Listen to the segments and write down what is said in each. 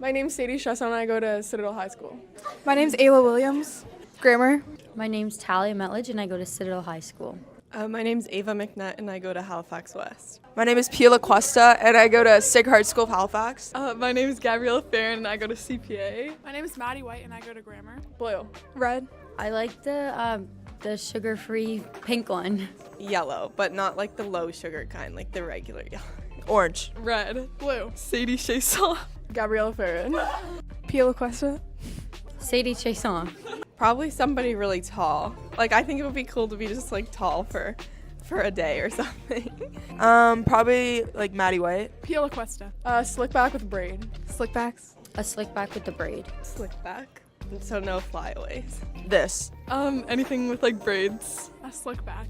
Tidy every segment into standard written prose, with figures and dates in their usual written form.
My name's Sadie Shresson and I go to Citadel High School. My name's Ayla Williams, grammar. My name's Talia Metledge and I go to Citadel High School. My name's Ava McNutt and I go to Halifax West. My name is Pia Cuesta and I go to Sacred Heart School of Halifax. My name is Gabriella Farron and I go to CPA. My name is Maddie White and I go to grammar. Blue. Red. I like the sugar-free pink one. Yellow, but not like the low sugar kind, like the regular yellow. Orange. Red. Blue. Sadie Shresson. Gabriella Farron. Pia Cuesta. Sadie Chasson. Probably somebody really tall. Like I think it would be cool to be just like tall for a day or something. Probably like Maddie White. Pia Cuesta. Slick back with braid. Slick backs. A slick back with the braid. Slick back. So no flyaways. This. Anything with like braids. A slick back.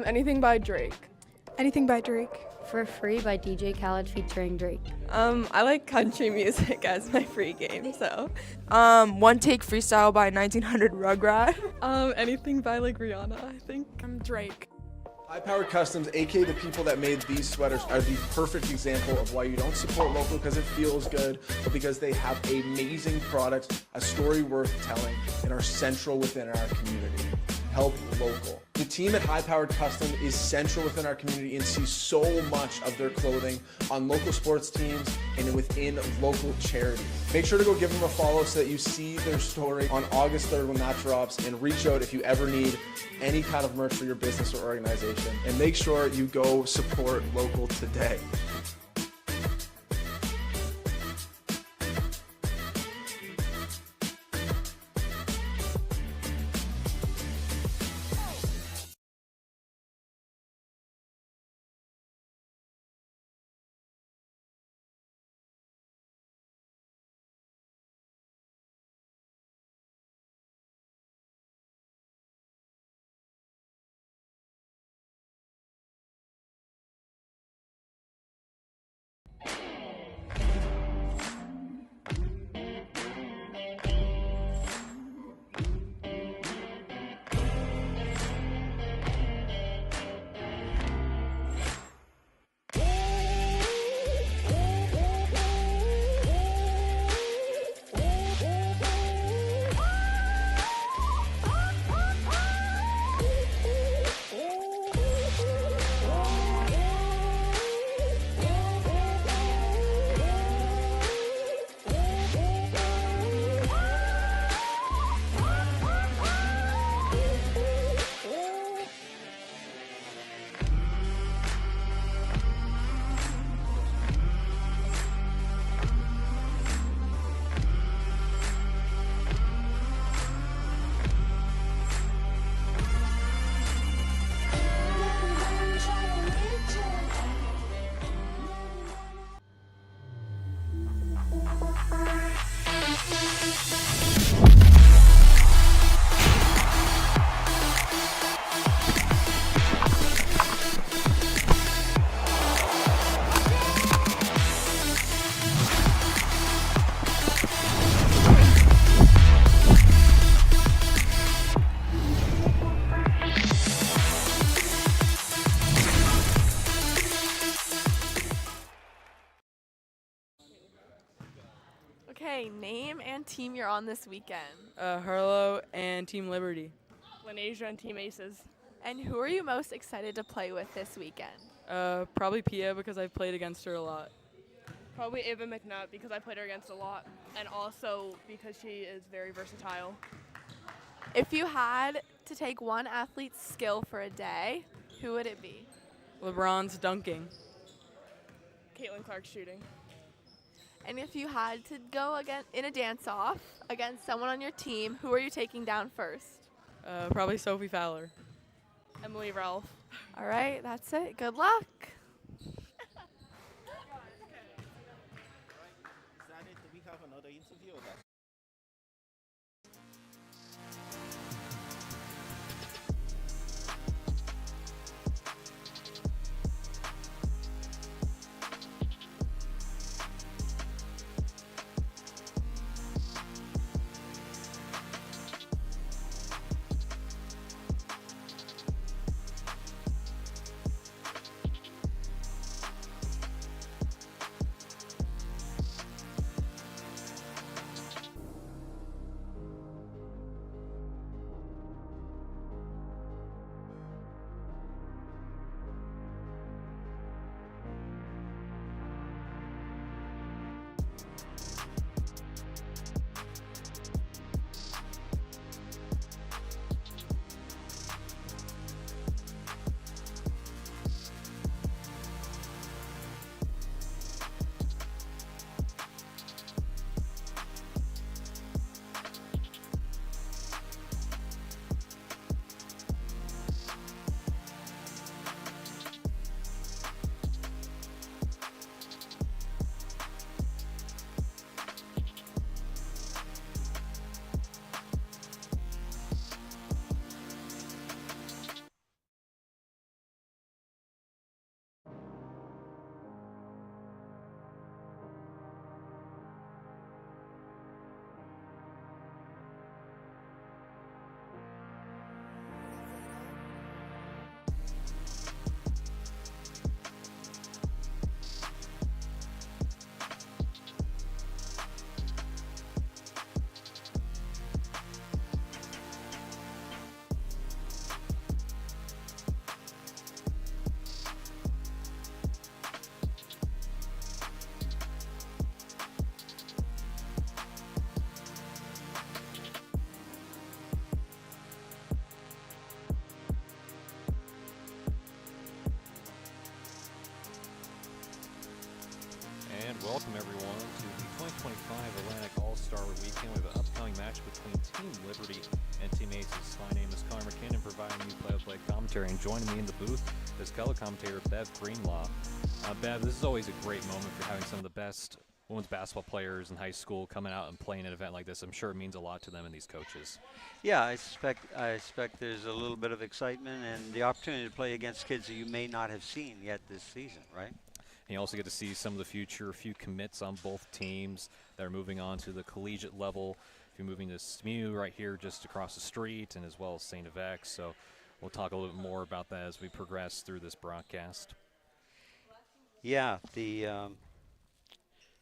Anything by Drake. Anything by Drake. For Free by DJ Khaled featuring Drake. I like country music as my free game, so. One Take Freestyle by 1900 Rugrat. Anything by like Rihanna, I think. Drake. High Powered Customs, aka the people that made these sweaters, are the perfect example of why you don't support local because it feels good, but because they have amazing products, a story worth telling, and are central within our community. Help local. The team at High Powered Custom is central within our community and sees so much of their clothing on local sports teams and within local charities. Make sure to go give them a follow so that you see their story on August 3rd when that drops, and reach out if you ever need any kind of merch for your business or organization. And make sure you go support local today. name and team you're on this weekend. Harlow and Team Liberty. Lenasia and Team Aces. And who are you most excited to play with this weekend? Probably Pia because I've played against her a lot. Probably Ava McNutt because I played her against a lot, and also because she is very versatile. If you had to take one athlete's skill for a day, who would it be? LeBron's dunking. Caitlin Clark shooting. And if you had to go again in a dance-off against someone on your team, who are you taking down first? Probably Sophie Fowler. Emily Ralph. All right, that's it. Good luck. Is that it? Do we have another interview? Or that's And welcome everyone to the 2025 Atlantic All-Star Weekend. We have an upcoming match between Team Liberty and Team Aces. My name is Connor McKinnon, providing you play-by-play commentary, and joining me in the booth is color commentator Bev Greenlaw. Bev, this is always a great moment for having some of the best women's basketball players in high school coming out and playing an event like this. I'm sure it means a lot to them and these coaches. Yeah, I expect there's a little bit of excitement and the opportunity to play against kids that you may not have seen yet this season, right? And you also get to see some of the future, a few commits on both teams that are moving on to the collegiate level. If you're moving to SMU right here just across the street, and as well as St. FX. So we'll talk a little bit more about that as we progress through this broadcast. Yeah,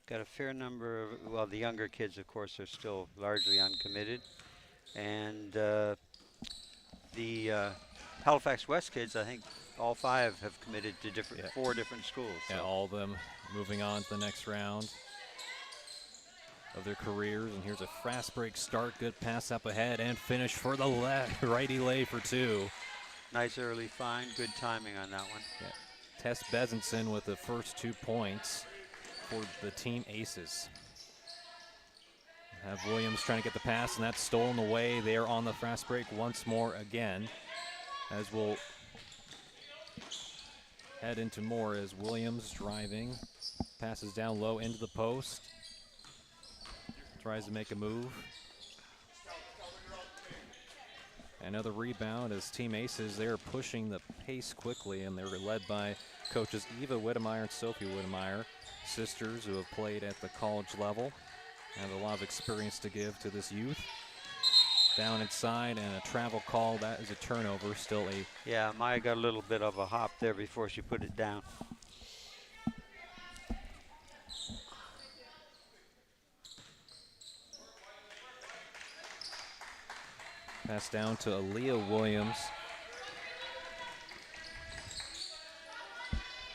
got a fair number of, well, the younger kids, of course, are still largely uncommitted. And the Halifax West kids, I think all 5 have committed to 4 different schools. So. Yeah, all of them moving on to the next round of their careers. And here's a fast break start, good pass up ahead, and finish for the righty lay for 2. Nice early find, good timing on that one. Yeah. Tess Bezenson with the first 2 points for the Team Aces. Have Williams trying to get the pass, and that's stolen away. They are on the fast break once more again, as we'll head into more as Williams driving, passes down low into the post, tries to make a move. Another rebound as Team Aces, they're pushing the pace quickly, and they're led by coaches Eva Whittemire and Sophie Whittemire, sisters who have played at the college level, have a lot of experience to give to this youth. Down inside, and a travel call. That is a turnover. Still a... Yeah, Maya got a little bit of a hop there before she put it down. Pass down to Aaliyah Williams.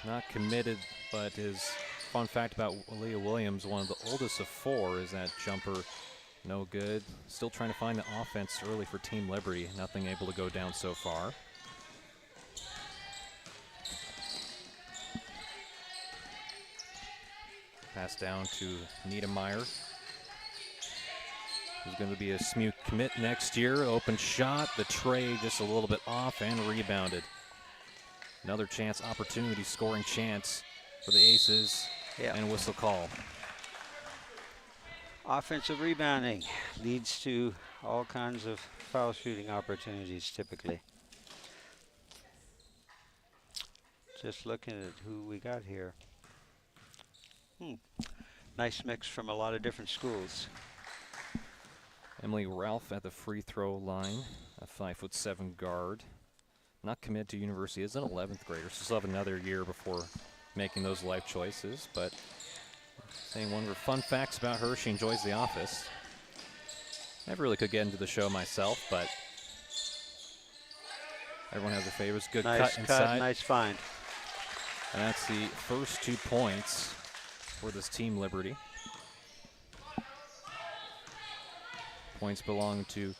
Not committed, but his fun fact about Aaliyah Williams, one of the oldest of 4, is that jumper no good. Still trying to find the offense early for Team Liberty. Nothing able to go down so far. Pass down to Niedermeyer. Who's going to be a SMU commit next year. Open shot, the tray just a little bit off and rebounded. Another chance, opportunity, scoring chance for the Aces, and whistle call. Offensive rebounding leads to all kinds of foul shooting opportunities typically. Just looking at who we got here. Nice mix from a lot of different schools. Emily Ralph at the free throw line, a 5'7" guard. Not committed to university, is an 11th grader, so still have another year before making those life choices. But saying one of her fun facts about her, she enjoys the office. Never really could get into the show myself, but everyone has their favorites. Good Nice cut inside. Nice find. And that's the first 2 points for this Team Liberty. Points belong to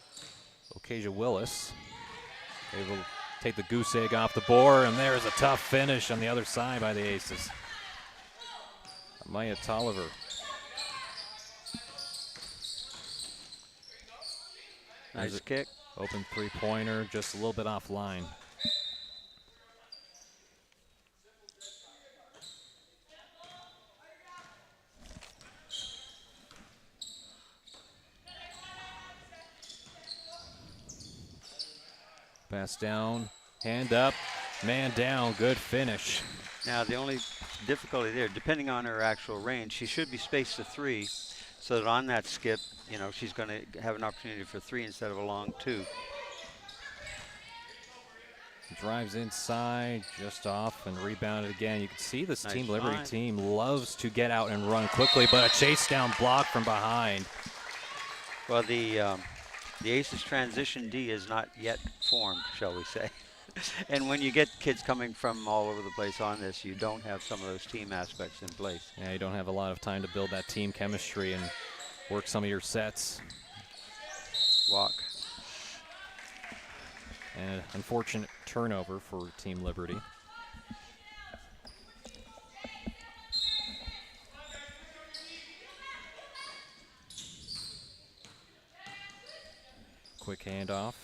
Okasia Willis. Able to take the goose egg off the board, and there's a tough finish on the other side by the Aces. Maya Tolliver. Nice kick. Open 3-pointer, just a little bit offline. Pass down, hand up, man down, good finish. Now the only difficulty there, depending on her actual range, she should be spaced to 3, so that on that skip, you know, she's going to have an opportunity for 3 instead of a long 2. Drives inside, just off and rebounded again. You can see this Nice Team Liberty find. team loves to get out and run quickly, but a chase down block from behind. Well, the Aces transition D is not yet formed, shall we say. And when you get kids coming from all over the place on this, you don't have some of those team aspects in place. Yeah, you don't have a lot of time to build that team chemistry and work some of your sets. Walk. And an unfortunate turnover for Team Liberty. Quick handoff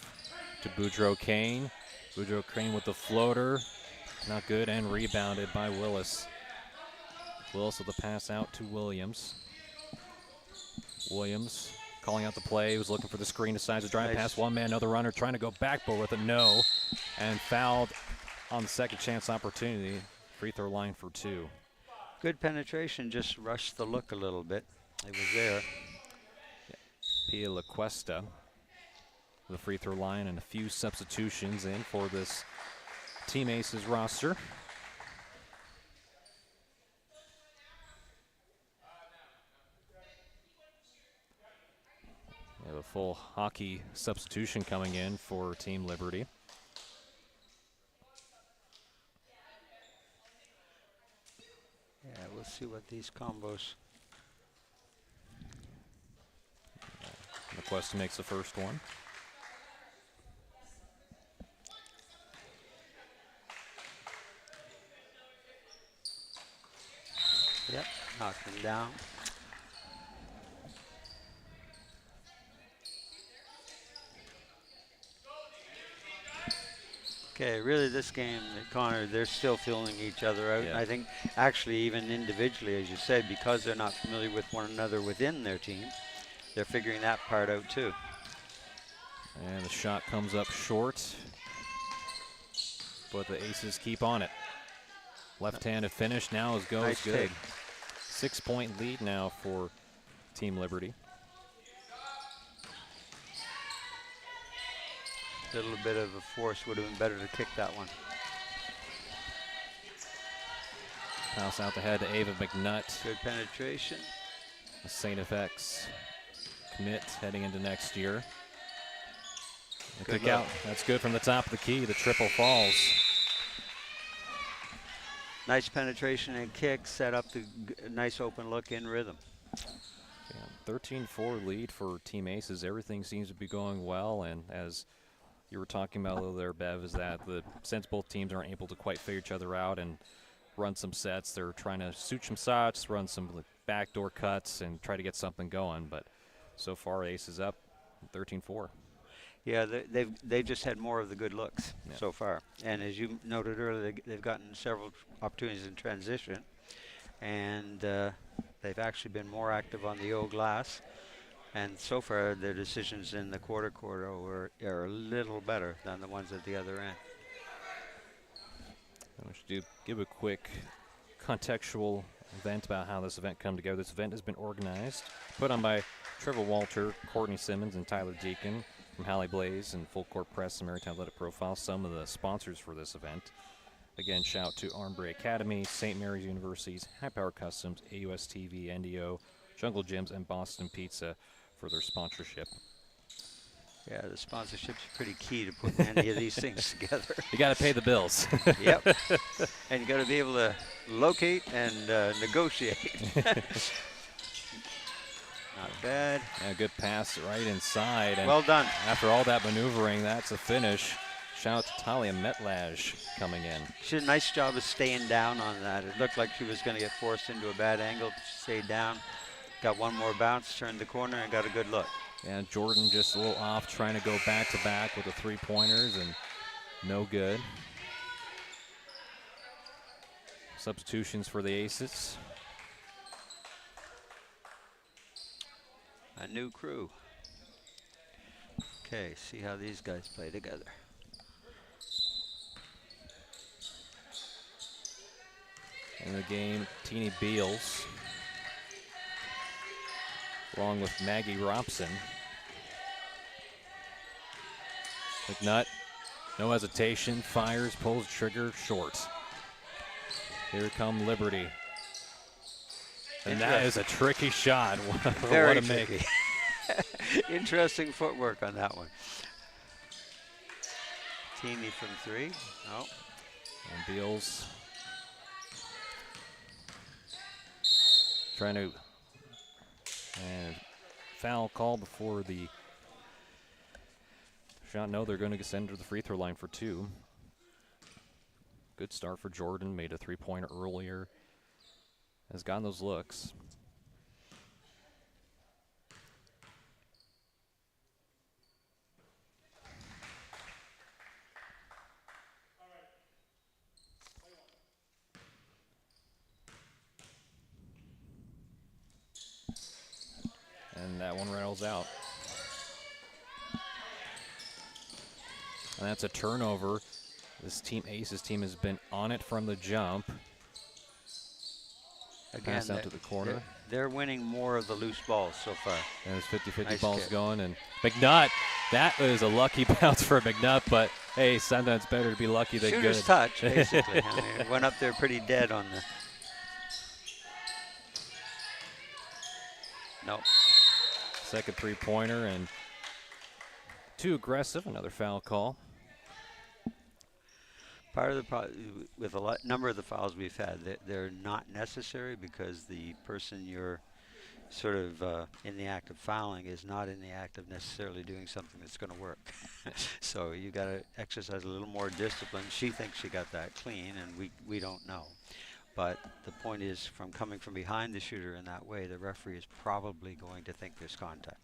to Boudreaux Kane. Boudreaux Kane with the floater. Not good, and rebounded by Willis. Willis with the pass out to Williams. Williams calling out the play, was looking for the screen, decides to drive past one man, another runner, trying to go backboard with it, no. And fouled on the second chance opportunity. Free throw line for 2. Good penetration, just rushed the look a little bit. It was there. Pia LaCuesta, the free throw line, and a few substitutions in for this Team Aces roster. We have a full hockey substitution coming in for Team Liberty. Yeah, we'll see what these combos. LaCuesta makes the first one. Yep, knocked him down. Okay, really this game, Connor, they're still feeling each other out. Yeah. I think actually even individually, as you said, because they're not familiar with one another within their team, they're figuring that part out too. And the shot comes up short, but the Aces keep on it. Left-handed finish now goes Nice good. take. 6-point lead now for Team Liberty. A little bit of a force would have been better to kick that one. Pass out the head to Ava McNutt. Good penetration. A St. FX commit heading into next year. Good Kick out. That's good from the top of the key. The triple falls. Nice penetration and kick, set up the nice open look in rhythm. 13-4 lead for Team Aces. Everything seems to be going well, and as you were talking about a little there, Bev, is that since both teams aren't able to quite figure each other out and run some sets, they're trying to suit some shots, run some backdoor cuts, and try to get something going. But so far, Aces up 13-4. Yeah, they've just had more of the good looks so far. And as you noted earlier, they've gotten several opportunities in transition, and they've actually been more active on the O glass. And so far, their decisions in the quarter are a little better than the ones at the other end. We should give a quick contextual event about how this event come together. This event has been organized, put on by Trevor Walter, Courtney Simmons, and Tyler Deacon from Halle Blaze and Full Court Press and Maritime Athletic Profile, some of the sponsors for this event. Again, shout to Armbrae Academy, St. Mary's Universities, High Power Customs, AUS TV, NDO, Jungle Gyms, and Boston Pizza for their sponsorship. Yeah, the sponsorship's pretty key to putting any of these things together. You got to pay the bills. Yep. And you got to be able to locate and negotiate. Not bad. Yeah, good pass right inside. And well done. After all that maneuvering, that's a finish. Shout out to Talia Metlaj coming in. She did a nice job of staying down on that. It looked like she was going to get forced into a bad angle. She stayed down, got one more bounce, turned the corner, and got a good look. And Jordan just a little off, trying to go back-to-back with the three-pointers, and no good. Substitutions for the Aces. A new crew. Okay, see how these guys play together. In the game, Teeny Beals, along with Maggie Robson. McNutt, no hesitation, fires, pulls trigger, short. Here come Liberty. And that is a tricky shot. Very what a tricky. Interesting footwork on that one. Teeny from three. Oh. And Beals trying to, and foul call before the shot. No, they're going to send to the free throw line for two. Good start for Jordan. Made a three-pointer earlier. Has gotten those looks. And that one rattles out. And that's a turnover. This team, Aces team, has been on it from the jump. Again, pass out to the corner. They're winning more of the loose balls so far. And there's 50-50 Nice balls kick. going. And McNutt, that was a lucky bounce for McNutt, but hey, sometimes better to be lucky than Shooter's good. touch, basically. I mean, it went up there pretty dead on the. Nope. Second three-pointer and too aggressive. Another foul call. Part of the problem with a number of the fouls we've had, they're not necessary because the person you're sort of in the act of fouling is not in the act of necessarily doing something that's going to work. So you got to exercise a little more discipline. She thinks she got that clean, and we don't know. But the point is, from coming from behind the shooter in that way, the referee is probably going to think there's contact.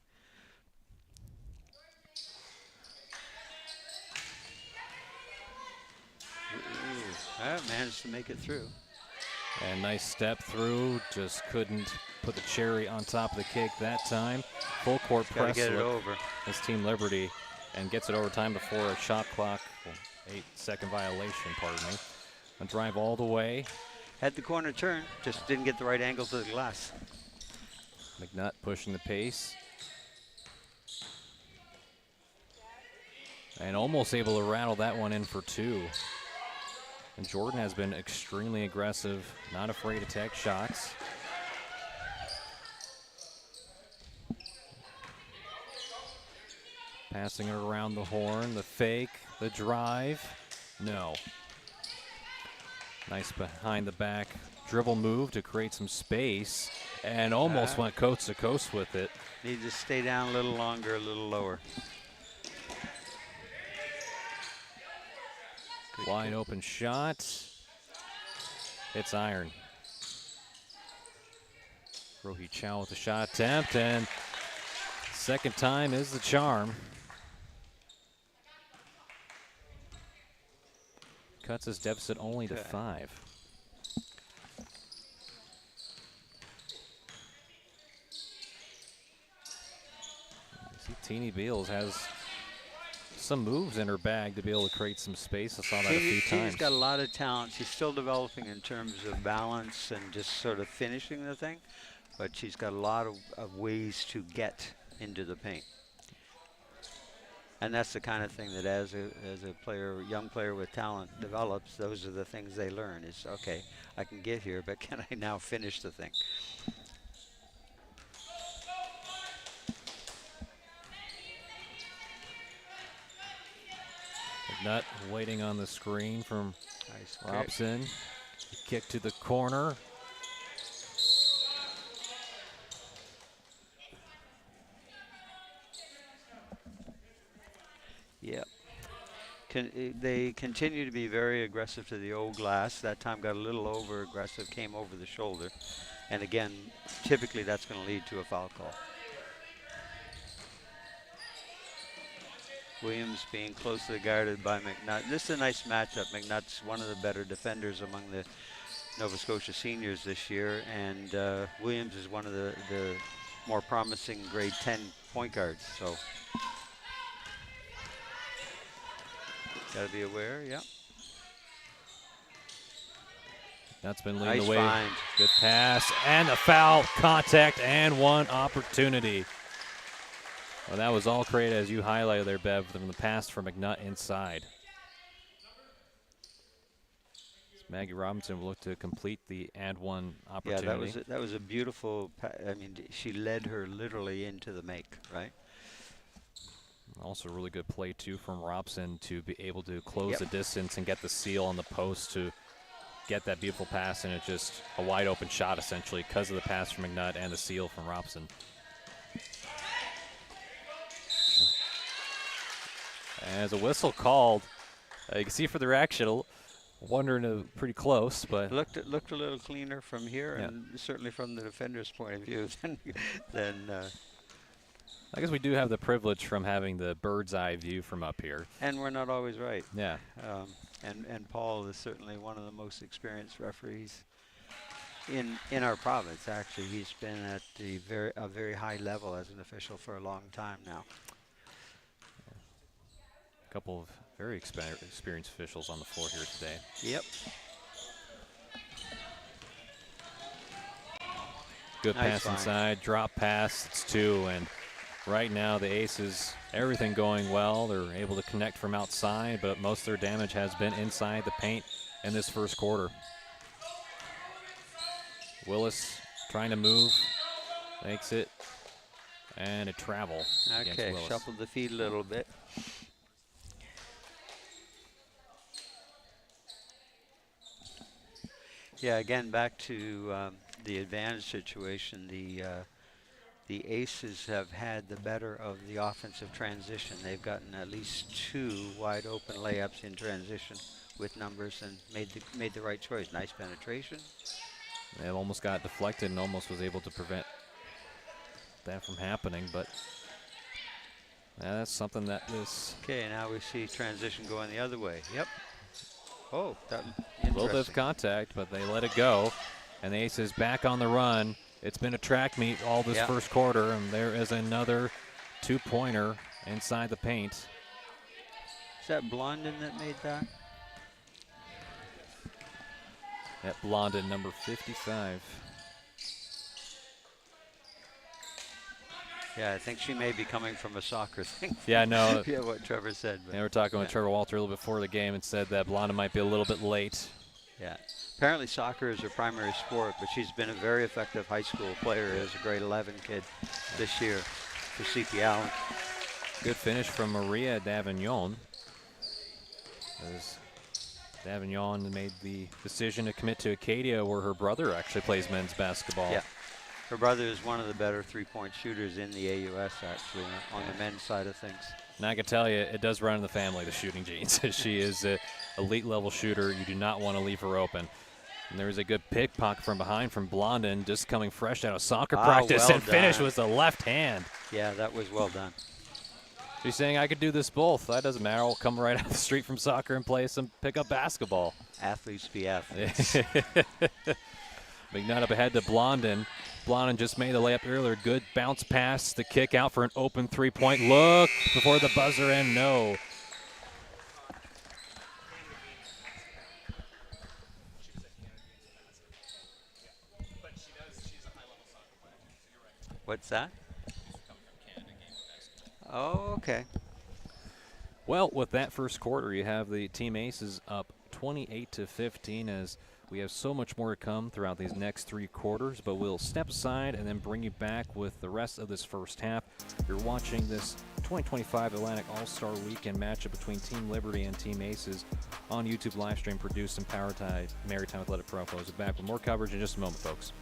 Managed to make it through. And nice step through, just couldn't put the cherry on top of the cake that time. Full court Gotta press get it look over. as Team Liberty, and gets it over time before a shot clock, 8-second violation, pardon me. A drive all the way. Had the corner turn, just didn't get the right angle to the glass. McNutt pushing the pace. And almost able to rattle that one in for two. And Jordan has been extremely aggressive, not afraid to take shots. Passing it around the horn, the fake, the drive. No. Nice behind the back dribble move to create some space, and almost went coast to coast with it. Need to stay down a little longer, a little lower. Good Wide kick. open shot. It's iron. Rohi Chow with the shot attempt, and second time is the charm. Cuts his deficit only to 5. See, Teeny Beals has some moves in her bag to be able to create some space. I saw that a few times. She's got a lot of talent. She's still developing in terms of balance and just sort of finishing the thing, but she's got a lot of ways to get into the paint. And that's the kind of thing that as a player, young player with talent develops, those are the things they learn is, okay, I can get here, but can I now finish the thing? McNutt waiting on the screen from Nice kick. Robson. Kick to the corner. Yep. They continue to be very aggressive to the old glass. That time got a little over aggressive, came over the shoulder. And again, typically that's going to lead to a foul call. Williams being closely guarded by McNutt. This is a nice matchup. McNutt's one of the better defenders among the Nova Scotia seniors this year, and Williams is one of the more promising grade 10 point guards. So got to be aware, yeah. That's been leading Nice the way. find. Good pass, and a foul, contact, and one opportunity. Well, that was all created, as you highlighted there, Bev, from the pass from McNutt inside. Maggie Robinson will look to complete the and one opportunity. Yeah, that was a beautiful. I mean, she led her literally into the make, right? Also, really good play too from Robson to be able to close the distance and get the seal on the post to get that beautiful pass, and it's just a wide open shot essentially because of the pass from McNutt and the seal from Robson. As a whistle called, you can see for the reaction, wondering pretty close, but Looked a little cleaner from here, and certainly from the defender's point of view than I guess we do have the privilege from having the bird's eye view from up here. and we're not always right. Yeah. And Paul is certainly one of the most experienced referees in our province. Actually, he's been at a very high level as an official for a long time now. A couple of very experienced officials on the floor here today. Yep. Good Nice pass find. inside, drop pass, it's 2, and right now the Aces, everything going well. They're able to connect from outside, but most of their damage has been inside the paint in this first quarter. Willis trying to move, makes it, and a travel against Okay, Willis. shuffled the feet a little bit. Yeah, again, back to the advantage situation. The Aces have had the better of the offensive transition. They've gotten at least 2 wide open layups in transition with numbers and made the right choice. Nice penetration. They almost got deflected and almost was able to prevent that from happening, but that's something that is Okay, now we see transition going the other way. Yep. Oh, that a little bit of contact, but they let it go. And the Aces back on the run. It's been a track meet all this first quarter, and there is another 2-pointer inside the paint. Is that Blondin that made that? At Blondin, number 55. Yeah, I think she may be coming from a soccer thing. Yeah, no. Yeah, what Trevor said. They were talking with Trevor Walter a little before the game and said that Blondin might be a little bit late. Yeah. Apparently soccer is her primary sport, but she's been a very effective high school player as a grade 11 kid this year for CP Allen. Good finish from Maria Davignon. As Davignon made the decision to commit to Acadia, where her brother actually plays men's basketball. Yeah. Her brother is one of the better three-point shooters in the AUS, actually, on the men's side of things. And I can tell you, it does run in the family, the shooting genes. She is an elite-level shooter. You do not want to leave her open. And there's a good pickpocket from behind from Blondin, just coming fresh out of soccer practice, well and finish done. with the left hand. Yeah, that was well done. She's saying, I could do this both. That doesn't matter. I'll come right out the street from soccer and play some pickup basketball. Athletes be athletes. McNutt up ahead to Blondin. Blondin just made the layup earlier. Good bounce pass, the kick out for an open three-point look before the buzzer, and no. What's that? Oh, okay. Well, with that first quarter, you have the Team Aces up 28-15 as we have so much more to come throughout these next three quarters, but we'll step aside and then bring you back with the rest of this first half. You're watching this 2025 Atlantic All-Star Weekend matchup between Team Liberty and Team Aces on YouTube livestream, produced and powered by Maritime Athletic Pro. We'll be back with more coverage in just a moment, folks.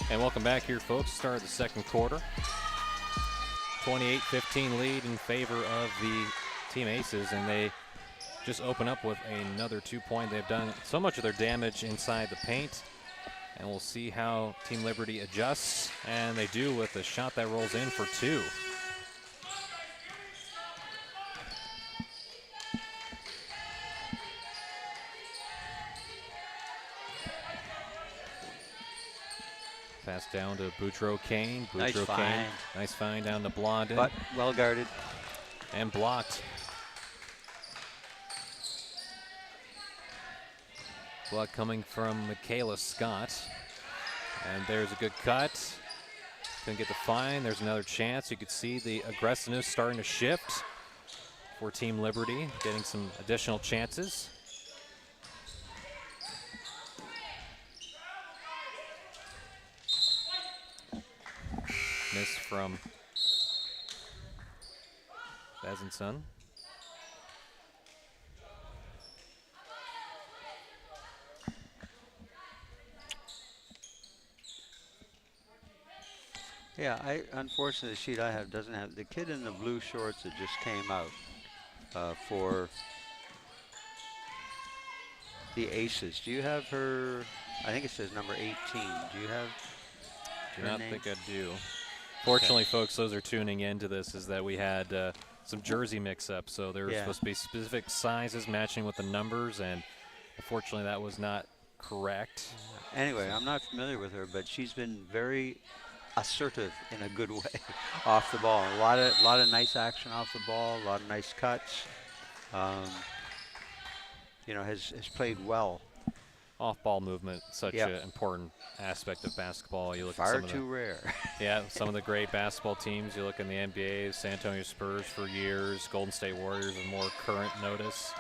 And welcome back here, folks. Start of the second quarter. 28-15 lead in favor of the Team Aces, and they just open up with another 2-point. They've done so much of their damage inside the paint, and we'll see how Team Liberty adjusts, and they do with a shot that rolls in for two. Pass down to Boudreaux Kane. Nice Boudreaux Kane. find. Nice find down to Blondin. But well guarded. And blocked. Block coming from Michaela Scott. And there's a good cut. Couldn't get the find. There's another chance. You could see the aggressiveness starting to shift for Team Liberty, getting some additional chances. Miss from Bezenson. Yeah, unfortunately the sheet I have doesn't have the kid in the blue shorts that just came out for the Aces. Do you have her? I think it says number 18. Do you have? Do not think I do. Fortunately, folks, those are tuning into this, is that we had some jersey mix-up. So there were supposed to be specific sizes matching with the numbers, and unfortunately that was not correct. Anyway, I'm not familiar with her, but she's been very assertive in a good way off the ball. A lot of nice action off the ball, a lot of nice cuts. You know, has played well. Off-ball movement, such an important aspect of basketball. You look Far at some too of rare. Yeah, some of the great basketball teams. You look in the NBA, San Antonio Spurs for years, Golden State Warriors with more current notice.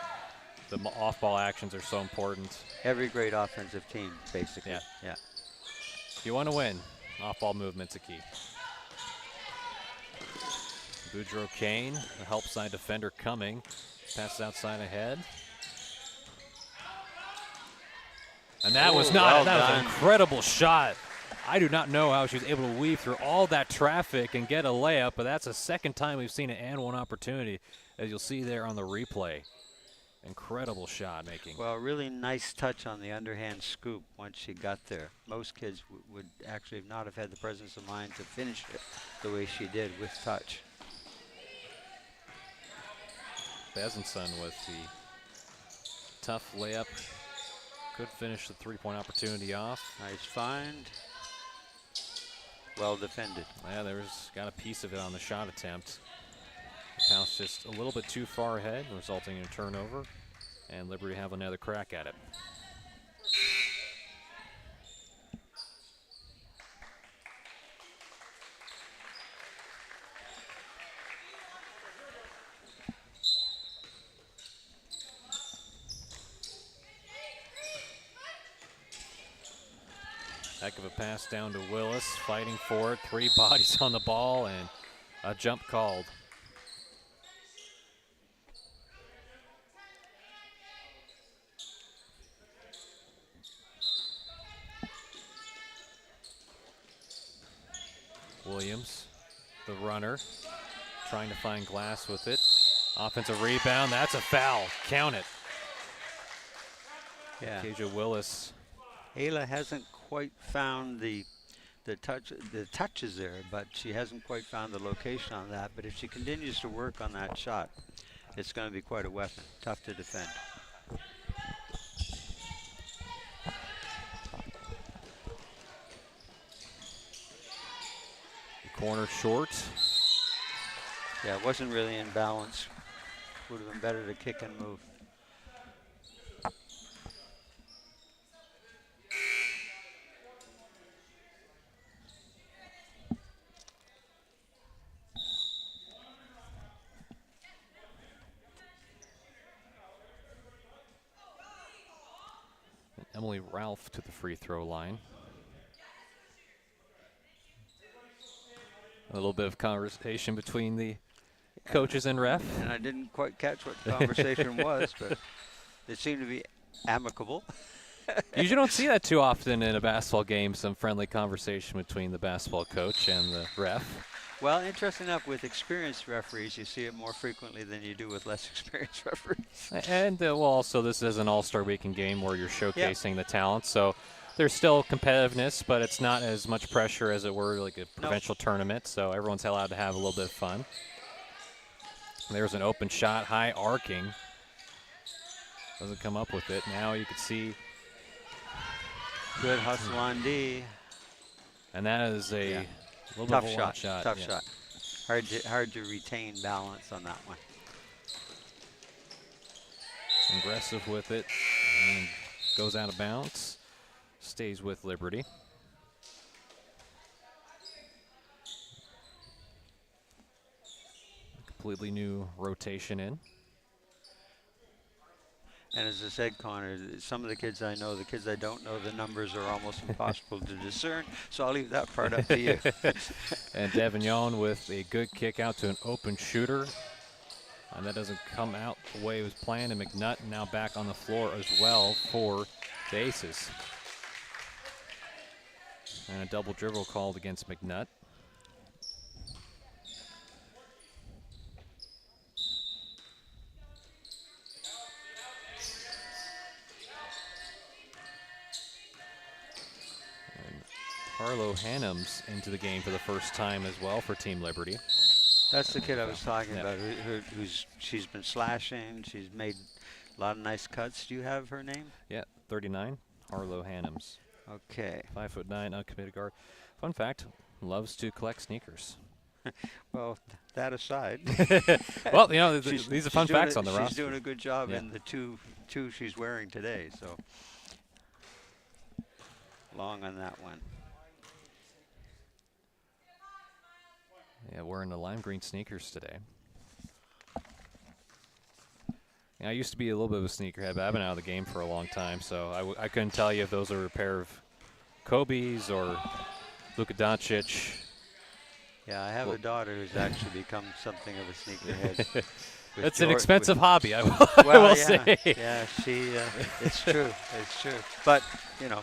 The off-ball actions are so important. Every great offensive team, basically. Yeah. If you want to win, off-ball movement's a key. Boudreaux Kane, the help side defender coming. Passes outside ahead. And that was not, that was an incredible shot. I do not know how she was able to weave through all that traffic and get a layup, but that's the second time we've seen an and one opportunity, as you'll see there on the replay. Incredible shot making. Well, really nice touch on the underhand scoop once she got there. Most kids would actually not have had the presence of mind to finish it the way she did with touch. Besanson with the tough layup. Could finish the three-point opportunity off. Nice find. Well defended. Yeah, there's got a piece of it on the shot attempt. The bounce just a little bit too far ahead, resulting in a turnover, and Liberty have another crack at it. Heck of a pass down to Willis, fighting for it. 3 bodies on the ball and a jump called. Williams, the runner, trying to find Glass with it. Offensive rebound, that's a foul. Count it. Yeah. Keisha Willis. Ayla hasn't quite found the touch is there, but she hasn't quite found the location on that. But if she continues to work on that shot, it's going to be quite a weapon. Tough to defend. Corner short. Yeah, it wasn't really in balance. Would have been better to kick and move. Emily Ralph to the free throw line. A little bit of conversation between the coaches and ref. And I didn't quite catch what the conversation was, but it seemed to be amicable. You usually don't see that too often in a basketball game, some friendly conversation between the basketball coach and the ref. Well, interesting enough, with experienced referees, you see it more frequently than you do with less experienced referees. And well, also this is an all-star weekend game where you're showcasing the talent, so there's still competitiveness, but it's not as much pressure as it were like a provincial tournament, so everyone's allowed to have a little bit of fun. And there's an open shot, high arcing. Doesn't come up with it. Now you can see. Good hustle on D. And that is a little tough bit of a shot. Tough shot. Hard to retain balance on that one. Aggressive with it and goes out of bounds. Stays with Liberty. Completely new rotation in. And as I said, Connor, some of the kids I know, the kids I don't know, the numbers are almost impossible to discern, so I'll leave that part up to you. And Davignon with a good kick out to an open shooter. And that doesn't come out the way it was planned, and McNutt now back on the floor as well for the Aces. And a double dribble called against McNutt. Harlow Hannums into the game for the first time as well for Team Liberty. That's the kid I was talking about. She's been slashing. She's made a lot of nice cuts. Do you have her name? Yeah, 39, Harlow Hannums. Okay. 5'9", uncommitted guard. Fun fact: loves to collect sneakers. Well, that aside. Well, you know, these are fun facts on the roster. She's doing a good job in the two she's wearing today. So long on that one. Yeah, wearing the lime green sneakers today. Yeah, I used to be a little bit of a sneakerhead, but I've been out of the game for a long time, so I couldn't tell you if those are a pair of Kobe's or Luka Doncic. Yeah, I have a daughter who's actually become something of a sneakerhead. with It's an George- expensive with- hobby, I will, I Well, will yeah, say. yeah, she. It's true. It's true. But you know,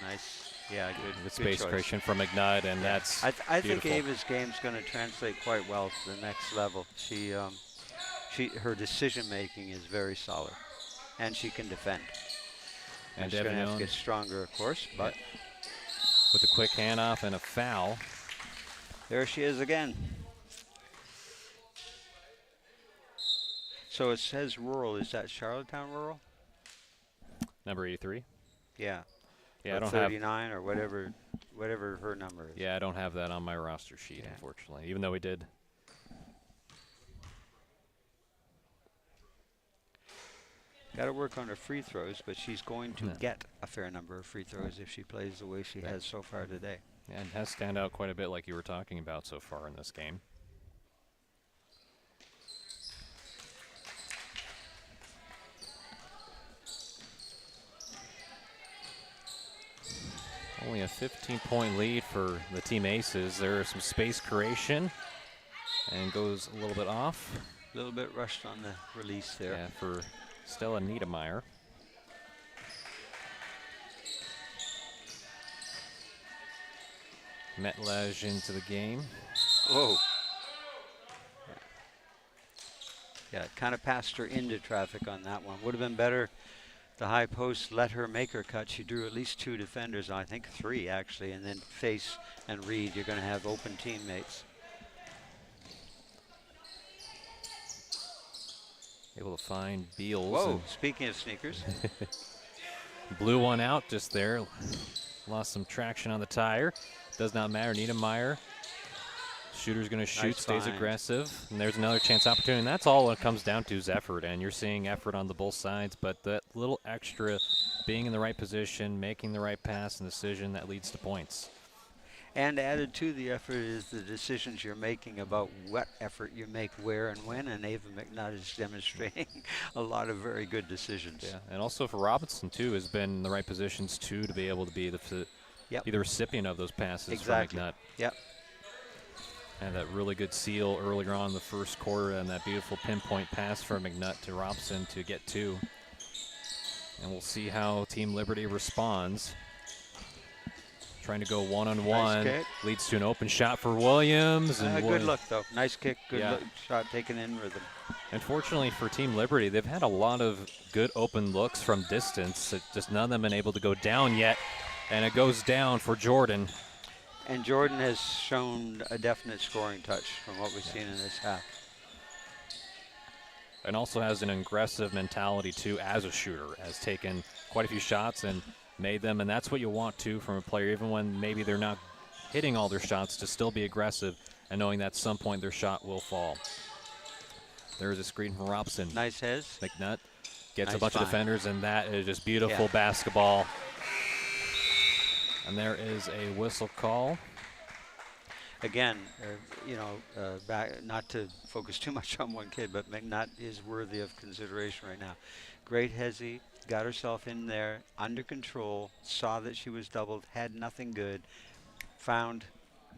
nice. Yeah, The good space choice. creation from McNutt, and that's I think beautiful. Ava's game's going to translate quite well to the next level. Her decision making is very solid, and she can defend. And she's going to have to Devon get stronger, of course. But with a quick handoff and a foul. there she is again. So it says rural. Is that Charlottetown rural? Number 83. Yeah. Yeah, or I don't have. 39 or whatever her number is. Yeah, I don't have that on my roster sheet, Yeah. unfortunately. Even though we did. Got to work on her free throws, but she's going to get a fair number of free throws if she plays the way she has so far today. Yeah, it has stand out quite a bit, like you were talking about so far in this game. Only a 15-point lead for the Team Aces. There's some space creation and goes a little bit off. A little bit rushed on the release there. Yeah, for Stella Niedermeyer. Metlage into the game. Whoa. Yeah, it kind of passed her into traffic on that one. Would have been better. The high post let her make her cut. She drew at least 2 defenders, I think 3 actually, and then face and Reed. You're going to have open teammates. Able to find Beals. Whoa, speaking of sneakers. Blew one out just there. Lost some traction on the tire. Does not matter. Niedermeyer. Shooter's going to shoot, Nice stays find. aggressive. And there's another chance opportunity. And that's all it comes down to is effort. And you're seeing effort on the both sides. But that little extra being in the right position, making the right pass and decision that leads to points. And added to the effort is the decisions you're making about what effort you make, where and when. And Ava McNutt is demonstrating a lot of very good decisions. Yeah, and also for Robinson, too, has been in the right positions, too, to be able to be the recipient of those passes Exactly. from McNutt. Yep. And that really good seal earlier on in the first quarter, and that beautiful pinpoint pass from McNutt to Robson to get 2. And we'll see how Team Liberty responds. Trying to go one-on-one. Nice kick. Leads to an open shot for Williams. And Good look, though. Nice kick, good Yeah. look, shot taken in rhythm. Unfortunately for Team Liberty, they've had a lot of good open looks from distance. Just none of them been able to go down yet. And it goes down for Jordan. And Jordan has shown a definite scoring touch from what we've seen in this half. And also has an aggressive mentality, too, as a shooter. Has taken quite a few shots and made them. And that's what you want, too, from a player, even when maybe they're not hitting all their shots, to still be aggressive and knowing that at some point their shot will fall. There's a screen from Robson. Nice hes. McNutt gets Nice a bunch of find. defenders, and that is just beautiful Yeah. basketball. And there is a whistle call. Again, back, not to focus too much on one kid, but McNutt is worthy of consideration right now. Great hezzy, got herself in there, under control, saw that she was doubled, had nothing good, found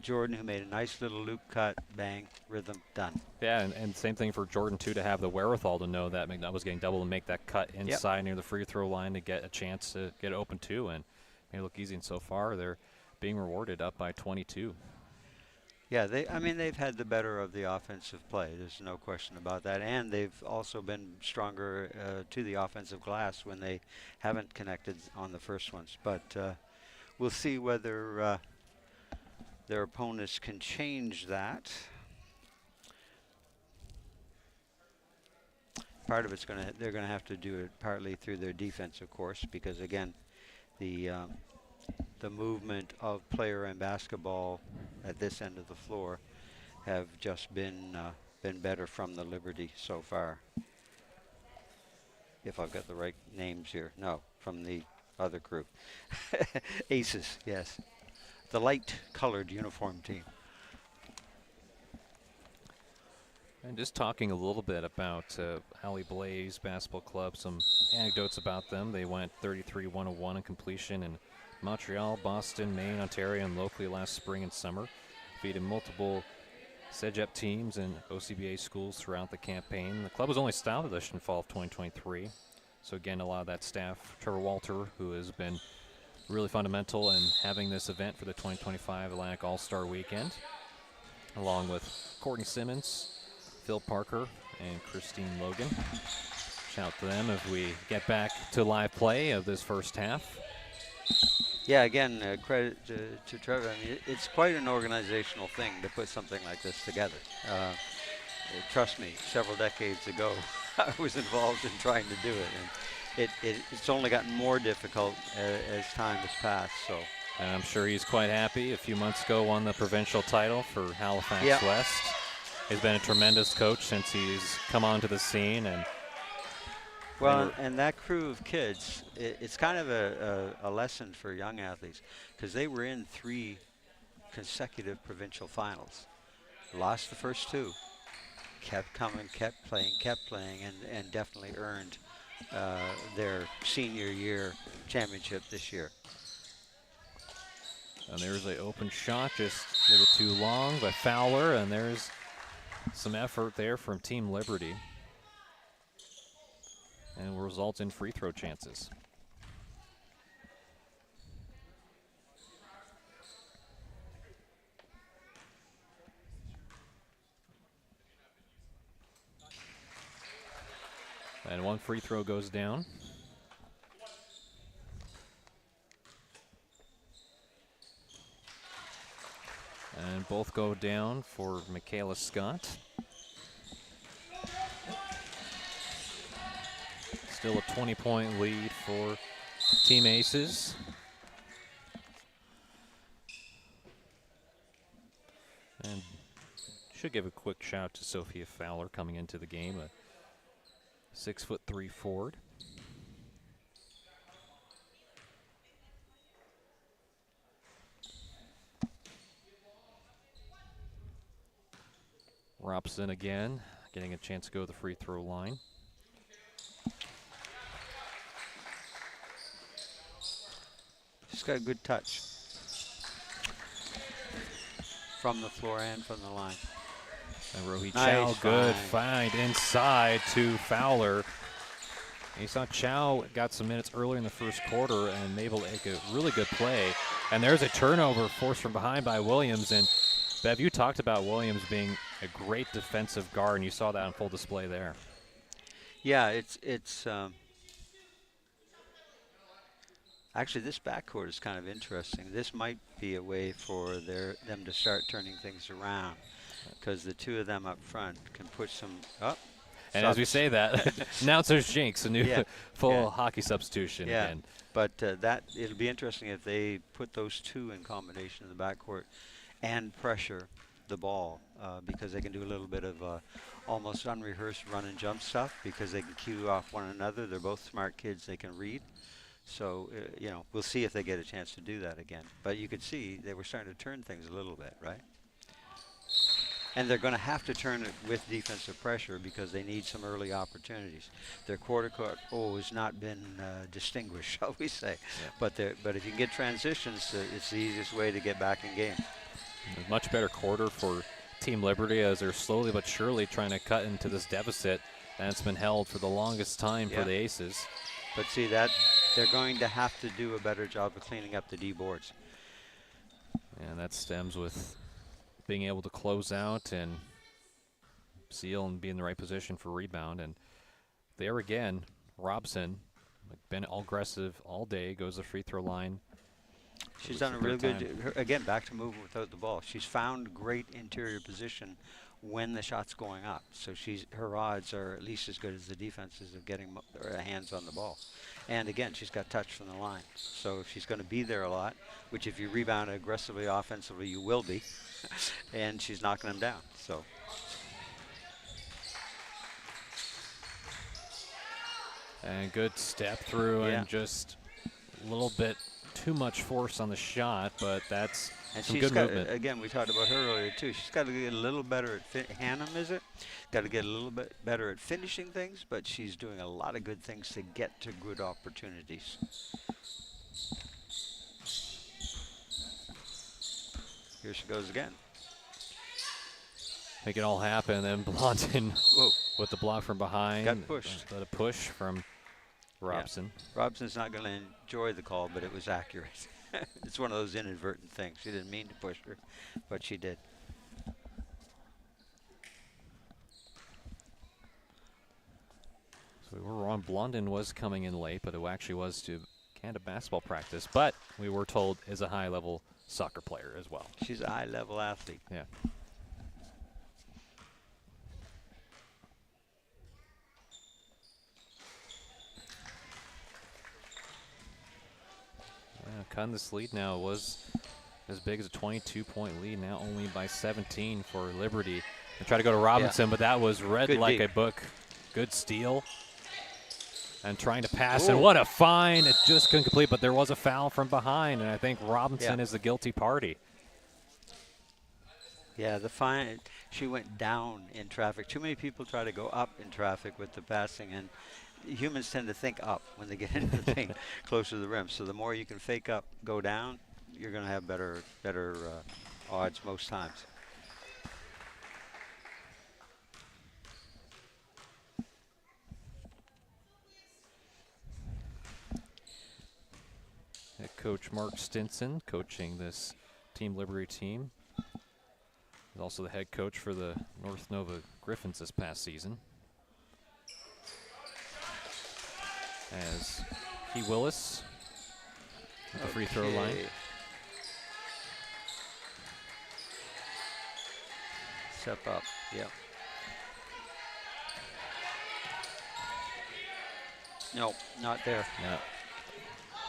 Jordan, who made a nice little loop cut, bang, rhythm, done. Yeah, and same thing for Jordan, too, to have the wherewithal to know that McNutt was getting doubled and make that cut inside near the free throw line to get a chance to get it open, too. And made it look easy, and so far they're being rewarded up by 22. Yeah, they've had the better of the offensive play. There's no question about that. And they've also been stronger to the offensive glass when they haven't connected on the first ones. But we'll see whether their opponents can change that. Part of it's they're going to have to do it partly through their defense, of course, because again, the movement of player and basketball at this end of the floor have just been better from the Liberty so far. If I've got the right names here. No, from the other group. Aces, yes. The light-colored uniform team. And just talking a little bit about Holly Blaze Basketball Club, some anecdotes about them. They went 33-101 in completion and Montreal, Boston, Maine, Ontario, and locally last spring and summer. Defeated multiple CEGEP teams and OCBA schools throughout the campaign. The club was only established in fall of 2023. So again, a lot of that staff, Trevor Walter, who has been really fundamental in having this event for the 2025 Atlantic All-Star Weekend, along with Courtney Simmons, Phil Parker, and Christine Logan. Shout out to them as we get back to live play of this first half. Yeah, again, credit to Trevor. I mean, it's quite an organizational thing to put something like this together. Trust me, several decades ago, I was involved in trying to do it, and it's only gotten more difficult as time has passed. So, and I'm sure he's quite happy. A few months ago, won the provincial title for Halifax West. He's been a tremendous coach since he's come onto the scene, and well, and that crew of kids, it's kind of a lesson for young athletes, because they were in 3 consecutive provincial finals, lost the first 2, kept coming, kept playing, and definitely earned their senior year championship this year. And there's an open shot, just a little too long by Fowler, and there's some effort there from Team Liberty. And will result in free throw chances. And one free throw goes down. And both go down for Michaela Scott. Still a 20-point lead for Team Aces. And should give a quick shout to Sophia Fowler coming into the game, a 6'3" forward. Robson again, getting a chance to go to the free throw line. She's got a good touch from the floor and from the line. And Rohi Chow, Nice good find inside to Fowler. And you saw Chow got some minutes earlier in the first quarter and able to make a really good play. And there's a turnover forced from behind by Williams. And Bev, you talked about Williams being a great defensive guard, and you saw that on full display there. Yeah, it's actually, this backcourt is kind of interesting. This might be a way for them to start turning things around, because the 2 of them up front can put some up. And as we say that, announcer's jinx, a new full hockey substitution again. But it'll be interesting if they put those 2 in combination in the backcourt and pressure the ball, because they can do a little bit of almost unrehearsed run and jump stuff, because they can cue off one another. They're both smart kids. They can read. So, you know, we'll see if they get a chance to do that again. But you could see they were starting to turn things a little bit, right? And they're going to have to turn it with defensive pressure, because they need some early opportunities. Their quarter court has not been distinguished, shall we say. Yeah. But if you can get transitions, it's the easiest way to get back in game. A much better quarter for Team Liberty, as they're slowly but surely trying to cut into this deficit that's been held for the longest time for the Aces. But see, that they're going to have to do a better job of cleaning up the D boards. And that stems with being able to close out and seal and be in the right position for rebound. And there again, Robson, been aggressive all day, goes to the free throw line. She's done a really good, again, back to moving without the ball. She's found great interior position when the shot's going up. So her odds are at least as good as the defenses of getting her hands on the ball. And again, she's got touch from the line. So if she's going to be there a lot, which if you rebound aggressively offensively, you will be, and she's knocking them down. So. And good step through and just a little bit too much force on the shot, but that's some good movement. Again, we talked about her earlier too. She's got to get a little better at Hannum, is it? Got to get a little bit better at finishing things, but she's doing a lot of good things to get to good opportunities. Here she goes again. Make it all happen. And then Blondin Whoa. with the block from behind. Got pushed. Got a push from Robson. Yeah. Robson's not going to enjoy the call, but it was accurate. It's one of those inadvertent things. She didn't mean to push her, but she did. So we were wrong. Blondin was coming in late, but it actually was to Canada basketball practice. But we were told is a high-level soccer player as well. She's a high-level athlete. Yeah. Cutting this lead now was as big as a 22-point lead, now only by 17 for Liberty. They try to go to Robinson, but that was read Good like deep. a book. Good steal. And trying to pass, and what a find. It just couldn't complete, but there was a foul from behind, and I think Robinson is the guilty party. Yeah, the fine. She went down in traffic. Too many people try to go up in traffic with the passing, and humans tend to think up when they get into the paint closer to the rim. So the more you can fake up, go down, you're going to have better odds most times. Head coach Mark Stinson coaching this Team Liberty team. He's also the head coach for the North Nova Griffins this past season. As Key Willis at the free throw line. Step up, yep. No, not there. Yeah.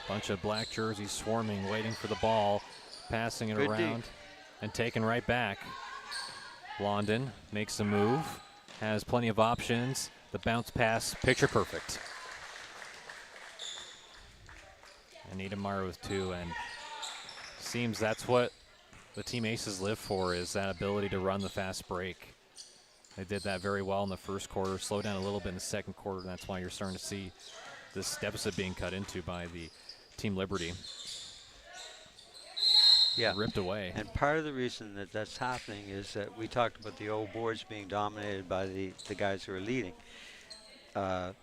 Bunch of black jerseys swarming, waiting for the ball, passing it Good around, deep. and taken right back. Blondin makes a move, has plenty of options. The bounce pass, picture perfect. Anita Meyer with two, and seems that's what the Team Aces live for, is that ability to run the fast break. They did that very well in the first quarter, slowed down a little bit in the second quarter, and that's why you're starting to see this deficit being cut into by the Team Liberty. Yeah. Ripped away. And part of the reason that that's happening is that we talked about the old boards being dominated by the guys who are leading. The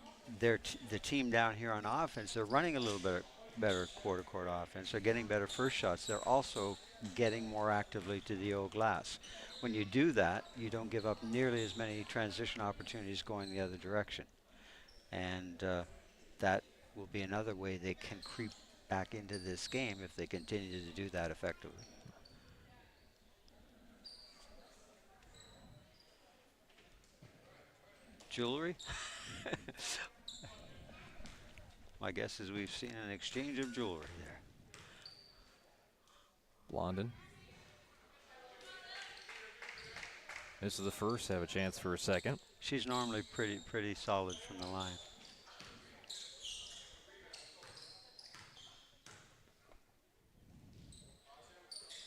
team down here on offense, they're running a little bit better quarter-court offense. They're getting better first shots. They're also getting more actively to the old glass. When you do that, you don't give up nearly as many transition opportunities going the other direction. And that will be another way they can creep back into this game if they continue to do that effectively. Jewelry? My guess is we've seen an exchange of jewelry there. Blondin. This is the first, have a chance for a second. She's normally pretty solid from the line.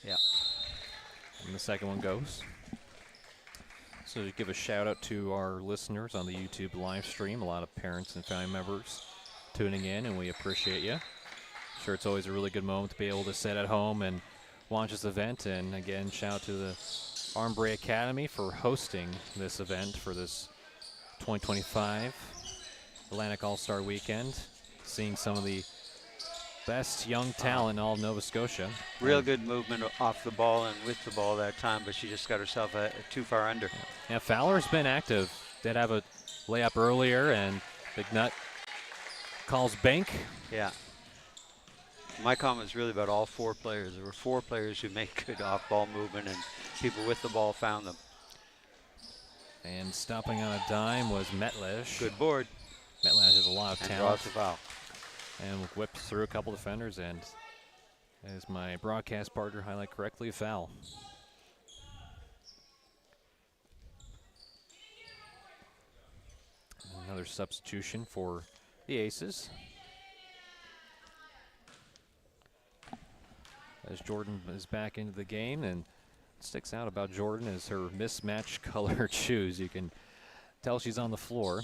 Yeah. And the second one goes. So to give a shout out to our listeners on the YouTube live stream, a lot of parents and family members tuning in, and we appreciate you. Sure, it's always a really good moment to be able to sit at home and watch this event. And again, shout out to the Armbrae Academy for hosting this event for this 2025 Atlantic All-Star Weekend. Seeing some of the best young talent in all of Nova Scotia. Real good movement off the ball and with the ball that time, but she just got herself too far under. Yeah, Fowler's been active. Did have a layup earlier, and Big Nut calls bank. Yeah. My comment was really about all four players. There were four players who made good off-ball movement, and people with the ball found them. And stopping on a dime was Metlesh. Good board. Metlesh has a lot of And talent. draws the foul. And whipped through a couple defenders, and as my broadcast partner highlight correctly, a foul. Another substitution for the Aces. As Jordan is back into the game, and sticks out about Jordan is her mismatched colored shoes. You can tell she's on the floor.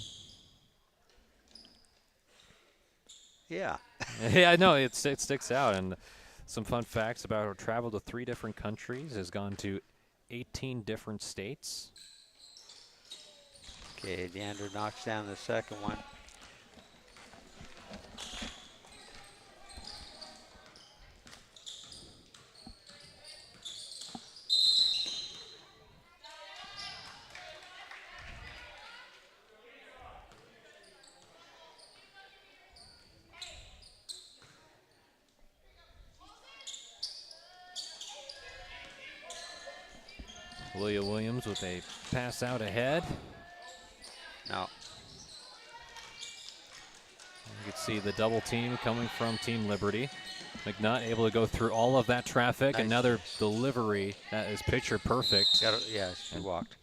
Yeah. Yeah, I know it sticks out, and Some fun facts about her travel to 3 different countries, has gone to 18 different states. Okay, Deandra knocks down the second one. Leah Williams with a pass out ahead. No. You can see the double team coming from Team Liberty. McNutt able to go through all of that traffic. Nice. Another delivery that is picture perfect. Yeah, she walked.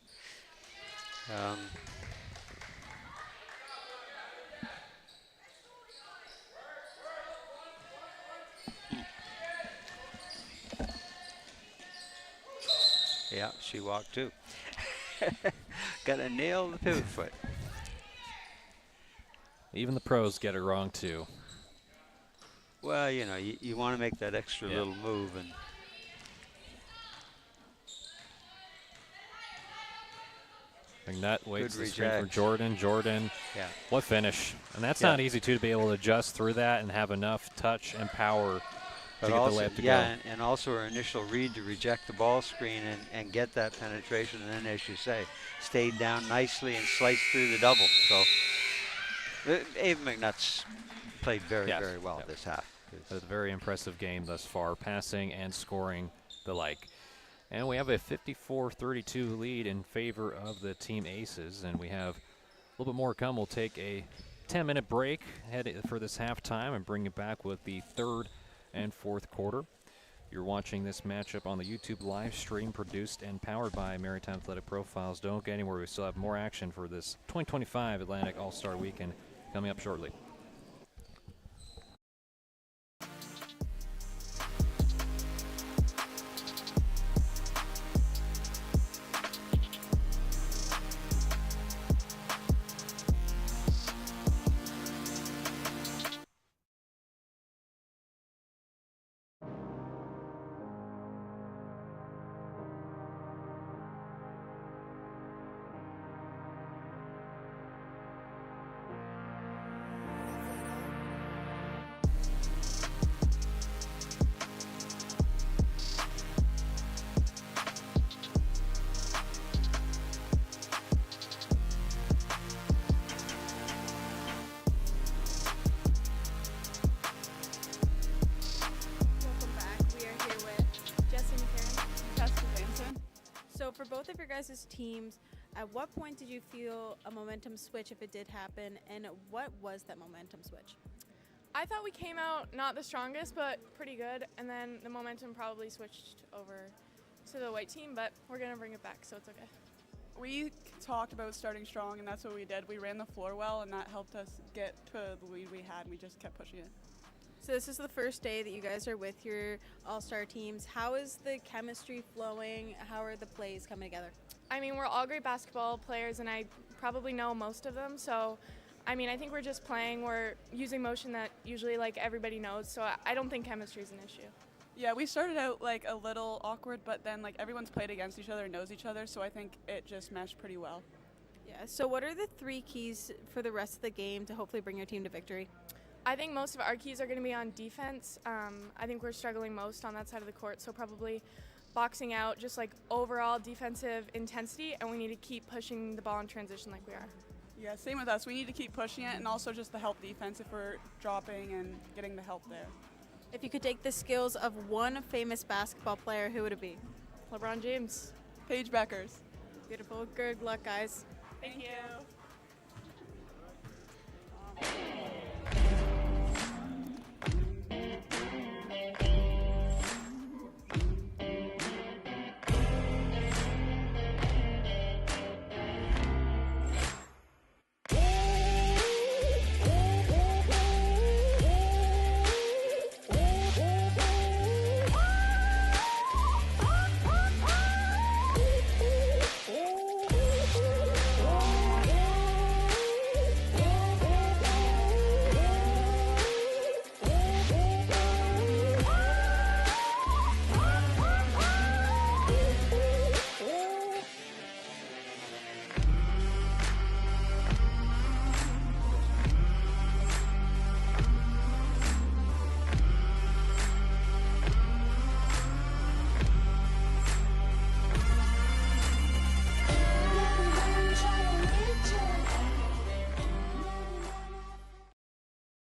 Yeah, she walked too. Got to nail the pivot foot. Even the pros get it wrong too. Well, you know, you want to make that extra little move, and McNutt waits Good the screen for reject. Jordan. Jordan, yeah. what finish. And that's Yeah. not easy too, to be able to adjust through that and have enough touch and power But to get also, the layup to yeah, go. and also her initial read to reject the ball screen and get that penetration, and then, as you say, stayed down nicely and sliced through the double. So Ava McNutt's played very, Yes. very well Yep. this half. It's a very impressive game thus far, passing and scoring the like. And we have a 54-32 lead in favor of the Team Aces, and we have a little bit more to come. We'll take a 10-minute break for this halftime and bring it back with the third and fourth quarter. You're watching this matchup on the YouTube live stream, produced and powered by Maritime Athletic Profiles. Don't go anywhere. We still have more action for this 2025 Atlantic All-Star Weekend coming up shortly. Welcome back. We are here with Jesse McCarron. Jessica Vanson. So for both of your guys' teams, at what point did you feel a momentum switch, if it did happen, and what was that momentum switch? I thought we came out not the strongest, but pretty good, and then the momentum probably switched over to the white team, but we're going to bring it back, so it's okay. We talked about starting strong, and that's what we did. We ran the floor well, and that helped us get to the lead we had, and we just kept pushing it. So this is the first day that you guys are with your all-star teams. How is the chemistry flowing? How are the plays coming together? I mean, we're all great basketball players, and I probably know most of them, so I mean, I think we're just playing. We're using motion that usually, like, everybody knows, so I don't think chemistry is an issue. Yeah, we started out like a little awkward, but then like everyone's played against each other and knows each other, so I think it just meshed pretty well. Yeah, so what are the 3 keys for the rest of the game to hopefully bring your team to victory? I think most of our keys are going to be on defense. I think we're struggling most on that side of the court, so probably boxing out, just like overall defensive intensity, and we need to keep pushing the ball in transition like we are. Yeah, same with us. We need to keep pushing it, and also just the help defense if we're dropping and getting the help there. If you could take the skills of one famous basketball player, who would it be? LeBron James. Paige Beckers. Beautiful. Good luck, guys. Thank you.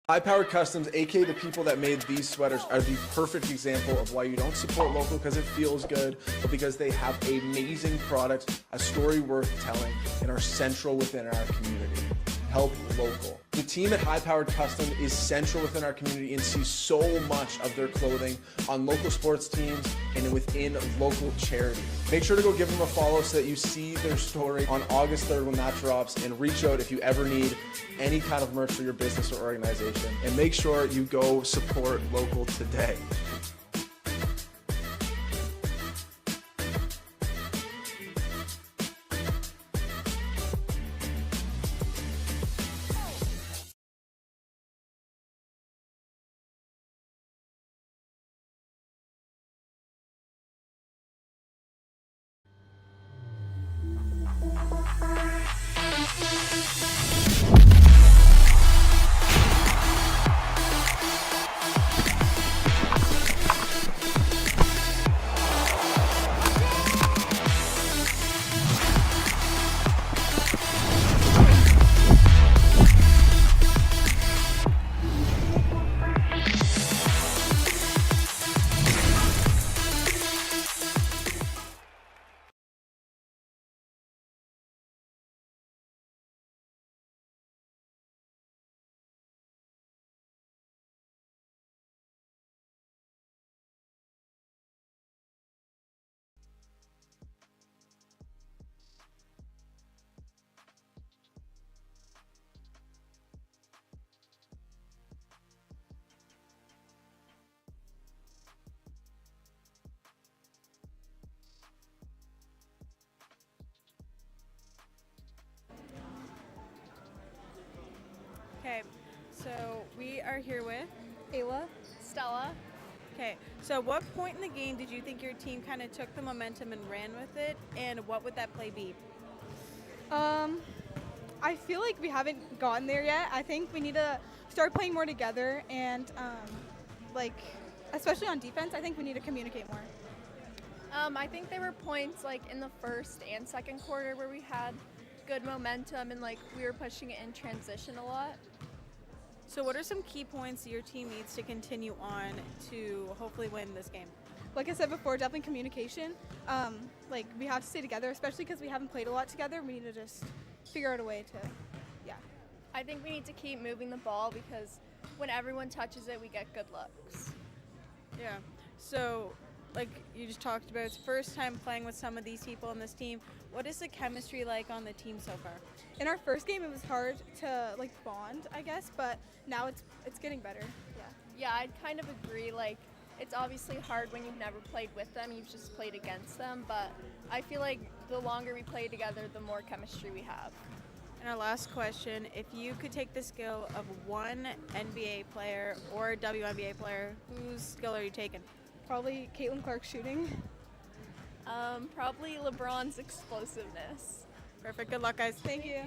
High Powered Customs, aka the people that made these sweaters, are the perfect example of why you don't support local because it feels good, but because they have amazing products, a story worth telling, and are central within our community. Help local. The team at High Powered Custom is central within our community and sees so much of their clothing on local sports teams and within local charities. Make sure to go give them a follow so that you see their story on August 3rd when that drops, and reach out if you ever need any kind of merch for your business or organization. And make sure you go support local today. Okay, so we are here with Ayla. Stella. Okay, so what point in the game did you think your team kind of took the momentum and ran with it, and what would that play be? I feel like we haven't gotten there yet. I think we need to start playing more together, and like, especially on defense, I think we need to communicate more. I think there were points like in the first and second quarter where we had good momentum and like we were pushing it in transition a lot. So what are some key points your team needs to continue on to hopefully win this game? Like I said before, definitely communication. Like, we have to stay together, especially because we haven't played a lot together. We need to just figure out a way to, yeah. I think we need to keep moving the ball because when everyone touches it, we get good looks. Yeah. So, like you just talked about, it's first time playing with some of these people on this team. What is the chemistry like on the team so far? In our first game, it was hard to like bond, I guess, but now it's getting better. Yeah. Yeah, I'd kind of agree. Like, it's obviously hard when you've never played with them, you've just played against them, but I feel like the longer we play together, the more chemistry we have. And our last question, if you could take the skill of one NBA player or WNBA player, whose skill are you taking? Probably Caitlin Clark's shooting. Probably LeBron's explosiveness. Perfect. Good luck, guys. Thank you.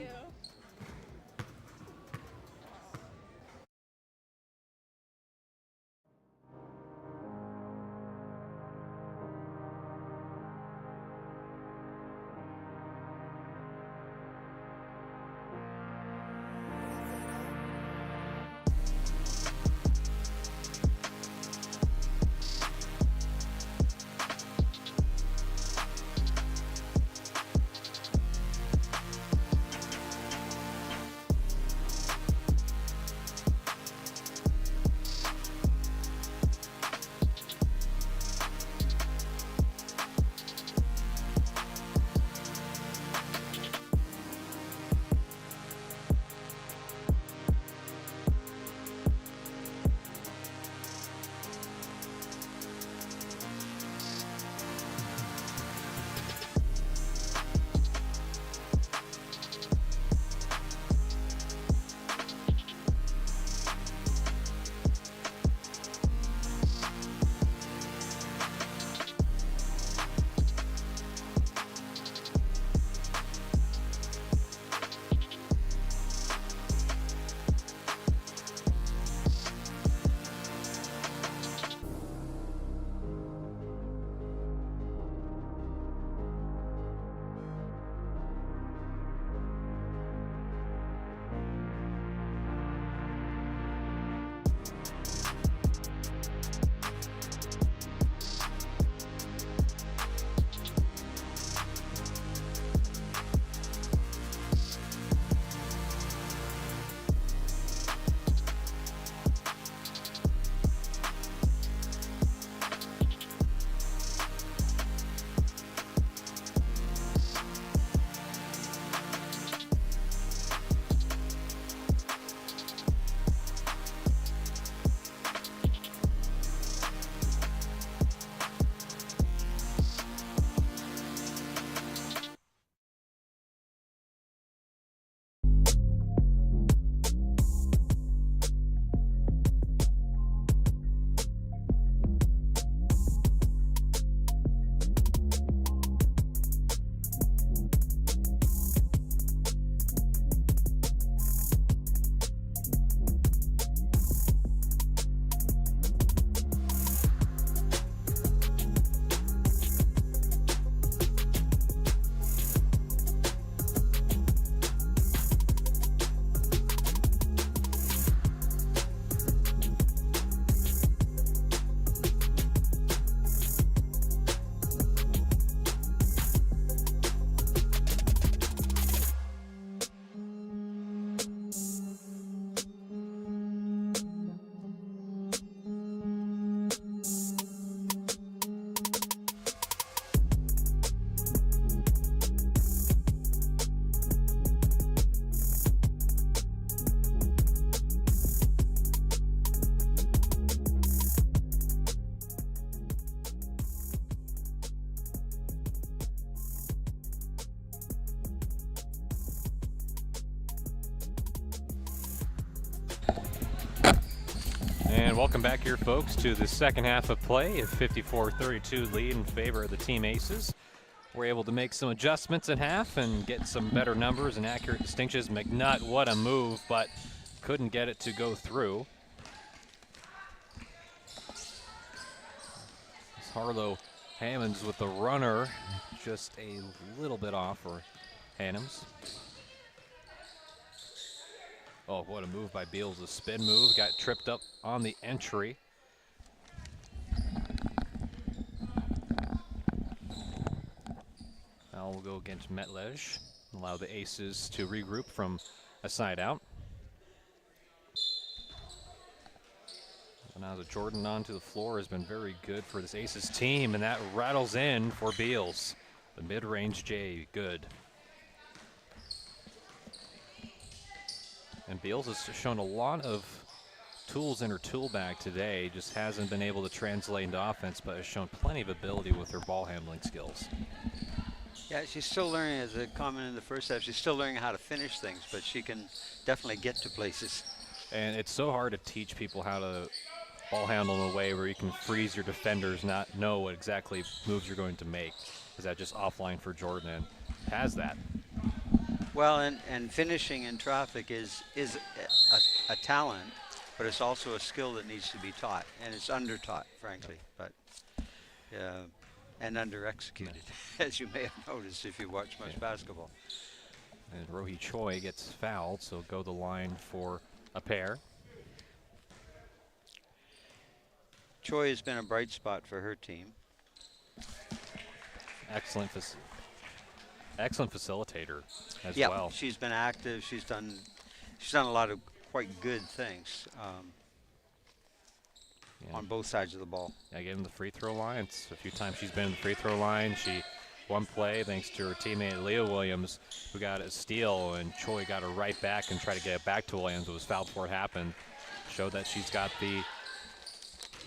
And welcome back here, folks, to the second half of play. A 54-32 lead in favor of the Team Aces. We're able to make some adjustments at half and get some better numbers and accurate distinctions. McNutt, what a move, but couldn't get it to go through. It's Harlow Hammonds with the runner, just a little bit off for Hannums. Oh, what a move by Beals, a spin move, got tripped up on the entry. Now we'll go against Metlej, allow the Aces to regroup from a side out. Now the Jordan onto the floor has been very good for this Aces team, and that rattles in for Beals. The mid-range J, good. And Beals has shown a lot of tools in her tool bag today, just hasn't been able to translate into offense, but has shown plenty of ability with her ball handling skills. Yeah, she's still learning, as a comment in the first half, she's still learning how to finish things, but she can definitely get to places. And it's so hard to teach people how to ball handle in a way where you can freeze your defenders, not know what exactly moves you're going to make. Is that just offline for Jordan, and has that? Well, and finishing in traffic is a talent, but it's also a skill that needs to be taught, and it's under-taught, frankly, but and under-executed, as you may have noticed if you watch much basketball. And Rohi Choi gets fouled, so go the line for a pair. Choi has been a bright spot for her team. Excellent facilitator as yeah, well. She's been active. She's done a lot of quite good things on both sides of the ball. Yeah, getting the free throw line. It's a few times she's been in the free throw line. She one play thanks to her teammate Leah Williams, who got a steal, and Choi got her right back and tried to get it back to Williams. It was fouled before it happened. Showed that she's got the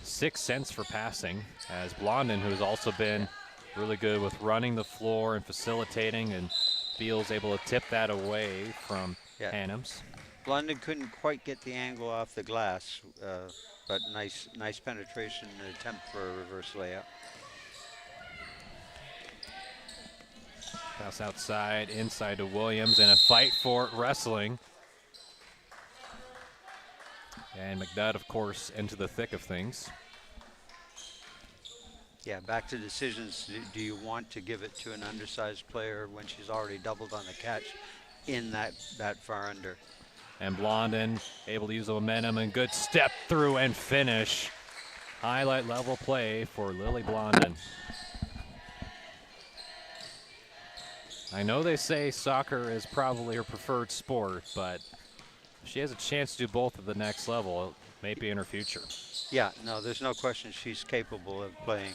sixth sense for passing, as Blondin, who's also been really good with running the floor and facilitating, and Beals able to tip that away from Hannums. Blondin couldn't quite get the angle off the glass, but nice penetration and attempt for a reverse layup. Pass outside, inside to Williams, and a fight for wrestling. And McNutt, of course, into the thick of things. Yeah, back to decisions. Do you want to give it to an undersized player when she's already doubled on the catch in that far under? And Blondin able to use the momentum and good step through and finish. Highlight level play for Lily Blondin. I know they say soccer is probably her preferred sport, but if she has a chance to do both at the next level, it may be in her future. Yeah, no, there's no question she's capable of playing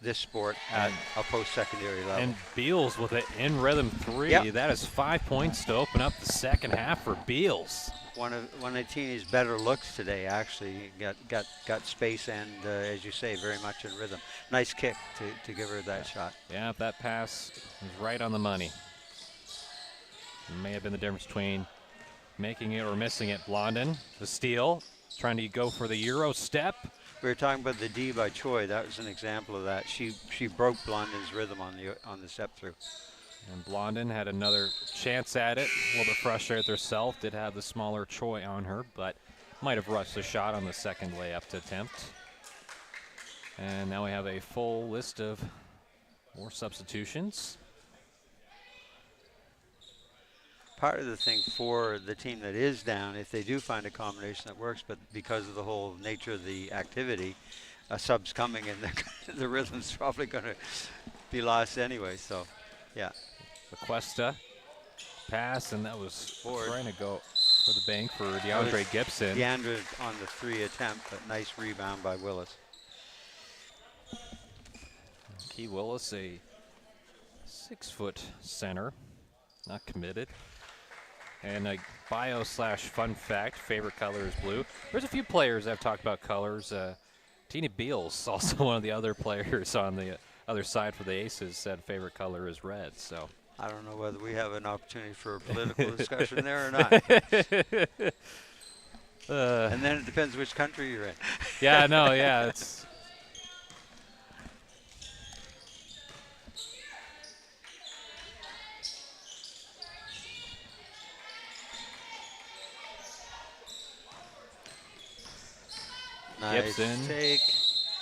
this sport at a post-secondary level. And Beals with an in-rhythm three. Yep. That is 5 points to open up the second half for Beals. One of Teeny's better looks today, actually. Got space and, as you say, very much in rhythm. Nice kick to give her that shot. Yeah, that pass was right on the money. It may have been the difference between making it or missing it. Blondin, the steal, trying to go for the Euro step. We were talking about the D by Choi. That was an example of that. She broke Blondin's rhythm on the step through. And Blondin had another chance at it. A little bit frustrated with herself. Did have the smaller Choi on her, but might have rushed the shot on the second layup to attempt. And now we have a full list of more substitutions. Part of the thing for the team that is down, if they do find a combination that works, but because of the whole nature of the activity, a sub's coming and the rhythm's probably going to be lost anyway. So, yeah. Aquesta pass, and that was trying to go for the bank for DeAndre Gibson. DeAndre on the three attempt, but nice rebound by Willis. Key Willis, a 6-foot center, not committed. And a bio/fun fact, favorite color is blue. There's a few players that have talked about colors. Tina Beals, also one of the other players on the other side for the Aces, said favorite color is red. So I don't know whether we have an opportunity for a political discussion there or not. And then it depends which country you're in. Yeah, no, yeah, it's. Nice Gibson take.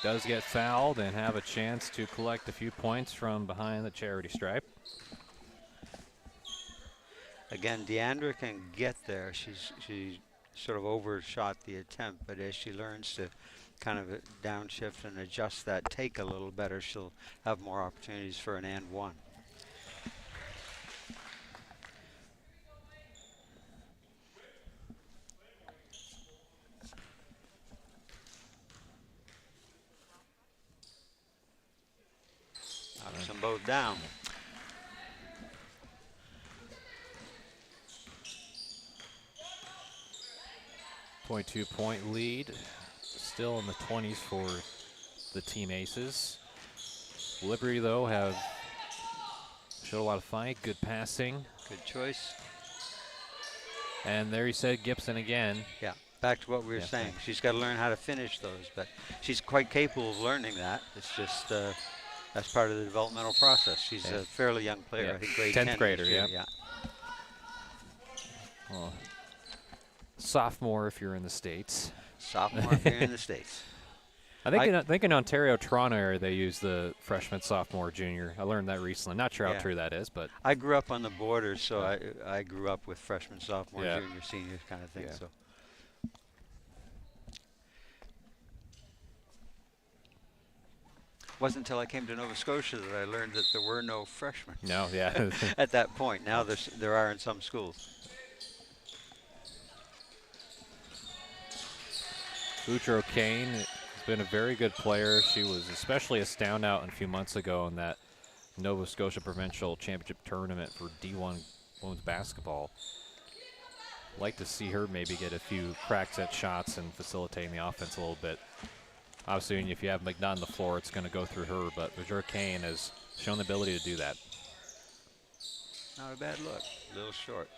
does get fouled and have a chance to collect a few points from behind the charity stripe. Again, Deandra can get there. She sort of overshot the attempt, but as she learns to kind of downshift and adjust that take a little better, she'll have more opportunities for an and one. Knocks them both down. .2-point lead, still in the 20s for the Team Aces. Liberty, though, have showed a lot of fight, good passing. Good choice. And there you said Gibson again. Yeah, back to what we were saying. She's got to learn how to finish those, but she's quite capable of learning that. It's just that's part of the developmental process. She's a fairly young player. I think grade 10 grader, this year, yeah. Well, sophomore if you're in the States. Sophomore if you're in the States. I think in Ontario, Toronto area, they use the freshman, sophomore, junior. I learned that recently. Not sure how true that is, but. I grew up on the border, so I grew up with freshman, sophomore, Yeah. junior, senior kind of thing. Yeah. So. Wasn't until I came to Nova Scotia that I learned that there were no freshmen. No, yeah. At that point. Now there are in some schools. Boudreaux Kane has been a very good player. She was especially a standout a few months ago in that Nova Scotia Provincial Championship Tournament for D1 women's basketball. Like to see her maybe get a few cracks at shots and facilitating the offense a little bit. Obviously, if you have McNutt on the floor, it's going to go through her, but Boudreaux Kane has shown the ability to do that. Not a bad look. A little short.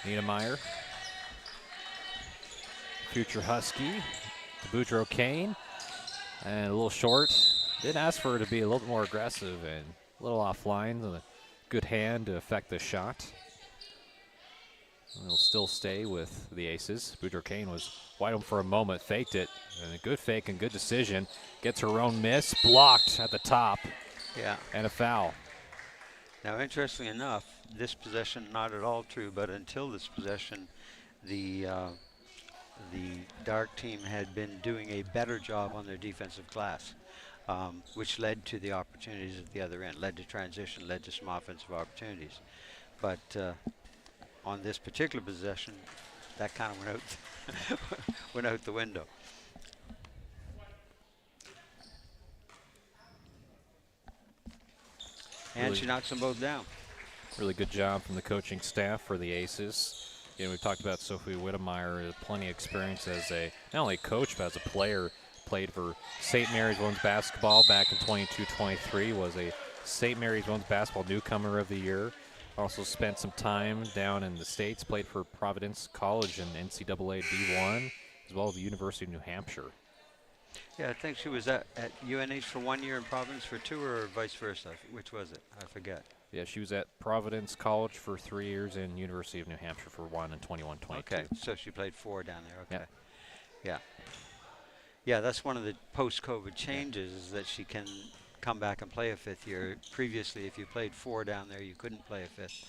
Nina Meyer, future Husky, to Boudreaux Kane, and a little short. Did ask for her to be a little bit more aggressive and a little offline, and a good hand to affect the shot. It'll still stay with the Aces. Boudreaux Kane was wide open for a moment, faked it, and a good fake and good decision. Gets her own miss, blocked at the top. Yeah. And a foul. Now, interestingly enough, this possession, not at all true, but until this possession, the Dark team had been doing a better job on their defensive glass, which led to the opportunities at the other end, led to transition, led to some offensive opportunities. But on this particular possession, that kind of went out the window. And Really, she knocks them both down. Really good job from the coaching staff for the Aces. You know, we talked about Sophie Whittemeyer, plenty of experience as a, not only a coach, but as a player. Played for St. Mary's Women's Basketball back in 22-23, was a St. Mary's Women's Basketball Newcomer of the Year. Also spent some time down in the States, played for Providence College in NCAA D1, as well as the University of New Hampshire. Yeah, I think she was at UNH for 1 year and Providence for 2, or vice versa. Which was it? I forget. Yeah, she was at Providence College for 3 years and University of New Hampshire for 1 and 21-22. Okay, so she played 4 down there. Okay. Yeah. Yeah, that's one of the post-COVID changes, is that she can come back and play a 5th year. Previously, if you played 4 down there, you couldn't play a 5th.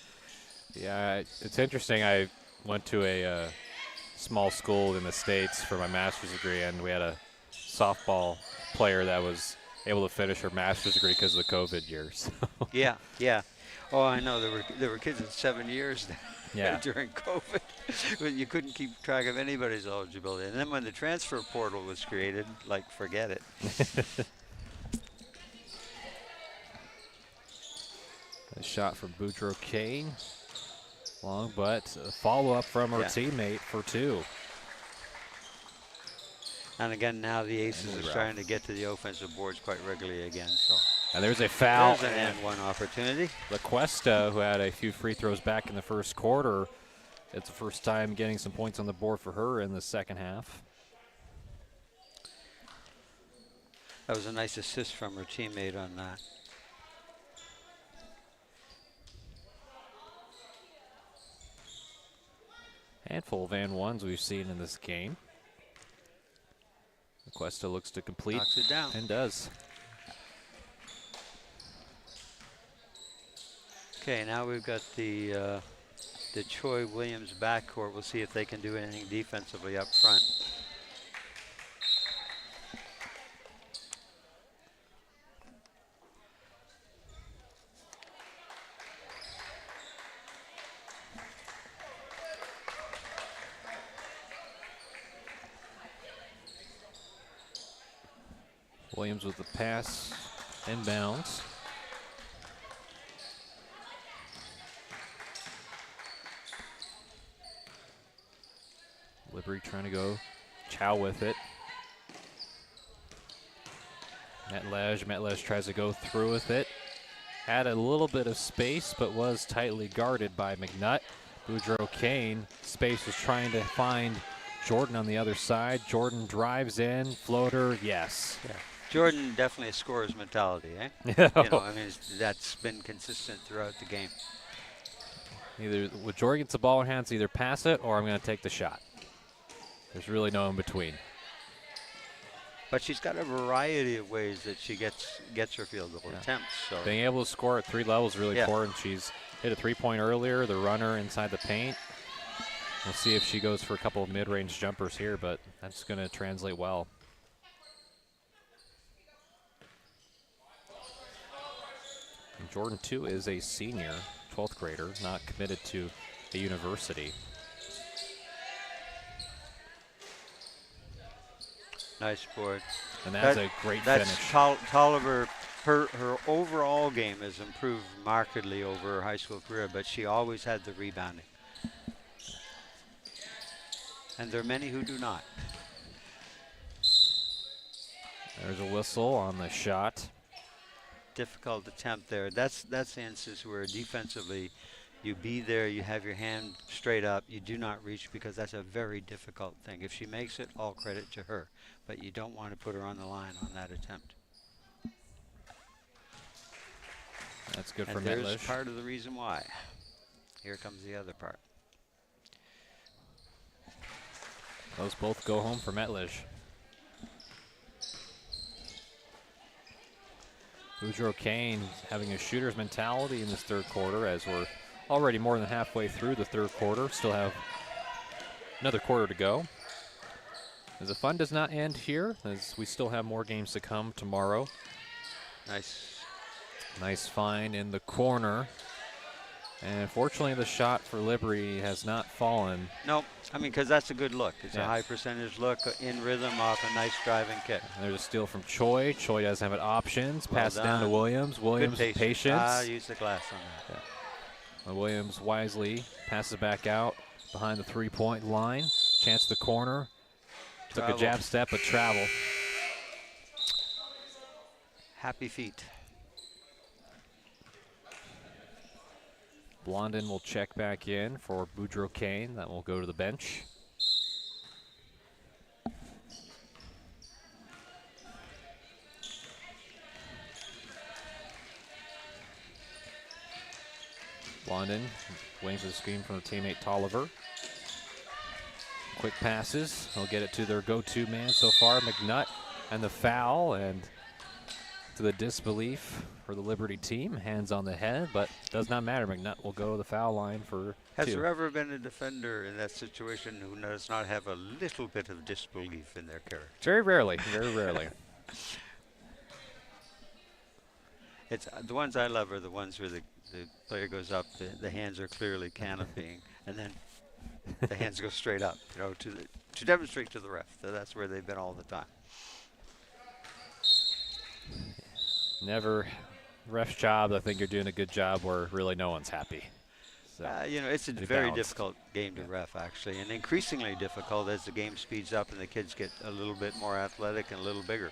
Yeah, it's interesting. I went to a small school in the States for my master's degree, and we had a softball player that was able to finish her master's degree because of the COVID years. Yeah, yeah. Oh, I know. There were kids at 7 years during COVID. But you couldn't keep track of anybody's eligibility. And then when the transfer portal was created, like, forget it. A shot from Boudreaux Kane. Long, but a follow-up from her teammate for 2. And again, now the Aces are starting to get to the offensive boards quite regularly again. So And there's a foul. There's an and one opportunity. LaQuesta, who had a few free throws back in the first quarter, it's the first time getting some points on the board for her in the second half. That was a nice assist from her teammate on that. Handful of and ones we've seen in this game. LaQuesta looks to complete. Knocks it down. And does. Okay, now we've got the Troy Williams backcourt. We'll see if they can do anything defensively up front. Williams with the pass, inbounds. Liberty trying to go Chow with it. Metlej tries to go through with it. Had a little bit of space, but was tightly guarded by McNutt. Boudreaux Kane, space was trying to find Jordan on the other side. Jordan drives in, floater, yes. Yeah. Jordan definitely a scorer's mentality, eh? Yeah. You know, I mean, that's been consistent throughout the game. Either when Jordan gets the ball in hands, either pass it or I'm going to take the shot. There's really no in between. But she's got a variety of ways that she gets her field goal attempts. So being able to score at three levels is really Yeah. important. She's hit a three-point earlier, the runner inside the paint. We'll see if she goes for a couple of mid-range jumpers here, but that's going to translate well. And Jordan, too, is a senior, 12th grader, not committed to a university. nice board. And that's a great that's finish. Tolliver, her overall game has improved markedly over her high school career, but she always had the rebounding. And there are many who do not. There's a whistle on the shot. Difficult attempt there. That's the instance where defensively you be there, you have your hand straight up, you do not reach, because that's a very difficult thing. If she makes it, all credit to her, but you don't want to put her on the line on that attempt. That's good and for there's Metlej. part of the reason why. Here comes the other part. Those both go home for Metlej. Boudreaux Kane having a shooter's mentality in this third quarter, as we're already more than halfway through the third quarter. Still have another quarter to go. As the fun does not end here, as we still have more games to come tomorrow. Nice find in the corner. And unfortunately, the shot for Liberty has not fallen. No, I mean, because that's a good look. It's Yeah. a high percentage look in rhythm off a nice driving kick. And there's a steal from Choi. Choi doesn't have it options. Well Pass it down to done. Williams. Williams Good with patience. Use the glass on that. Yeah. Williams wisely passes back out behind the three-point line. Chance the corner. Took a jab step, but travel. Happy feet. Blondin will check back in for Boudreaux Kane. That will go to the bench. Blondin wings the screen from the teammate Tolliver. Quick passes. They'll get it to their go-to man so far, McNutt, and the foul, and to the disbelief for the Liberty team. Hands on the head, but does not matter. McNutt will go to the foul line for Has two. there ever been a defender in that situation who does not have a little bit of disbelief in their character? Very rarely, very rarely. It's the ones I love are the ones where the player goes up, the hands are clearly canopying, and then the hands go straight up, you know, to demonstrate to the ref that that's where they've been all the time. Never ref's job. I think you're doing a good job where really no one's happy. So You know, it's a pretty very balanced. difficult game to ref, actually, and increasingly difficult as the game speeds up and the kids get a little bit more athletic and a little bigger.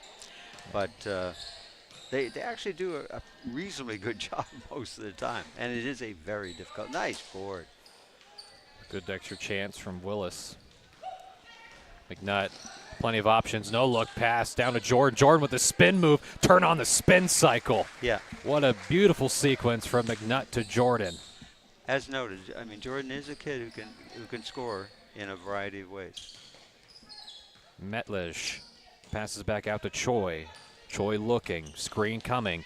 But They actually do a reasonably good job most of the time, and it is a very difficult. Nice board. Good extra chance from Willis. McNutt, plenty of options. No look pass down to Jordan. Jordan with the spin move. Turn on the spin cycle. Yeah. What a beautiful sequence from McNutt to Jordan. As noted, I mean, Jordan is a kid who can score in a variety of ways. Metlish passes back out to Choi. Choi looking, screen coming,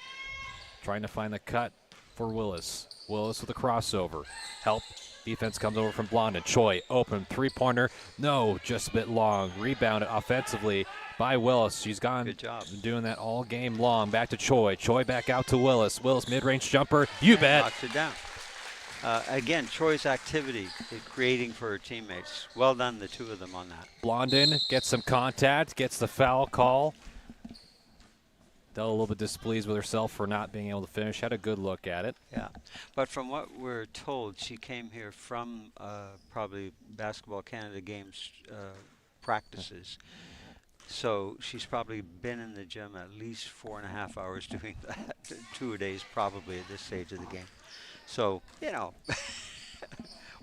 trying to find the cut for Willis. Willis with a crossover. Help. Defense comes over from Blondin. Choi open three-pointer. No, just a bit long. Rebounded offensively by Willis. She's gone. Good job. Doing that all game long. Back to Choi. Choi back out to Willis. Willis mid-range jumper. You bet. Knocks it down. Again, Choi's activity is creating for her teammates. Well done, the two of them on that. Blondin gets some contact, gets the foul call. Dell a little bit displeased with herself for not being able to finish. Had a good look at it. Yeah, but from what we're told, she came here from probably Basketball Canada Games practices. So she's probably been in the gym at least 4.5 hours doing that. 2 days probably at this stage of the game. So, you know,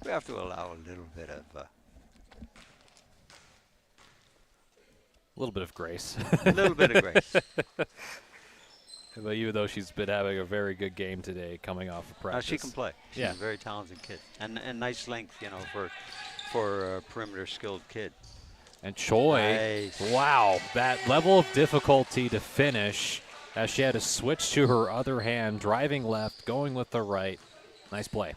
we have to allow a little bit of... A little bit of grace. A little bit of grace. But even though she's been having a very good game today, coming off of practice. She can play. She's yeah. a very talented kid. And nice length, you know, for a perimeter skilled kid. And Choi, nice. Wow, that level of difficulty to finish as she had to switch to her other hand, driving left, going with the right. Nice play.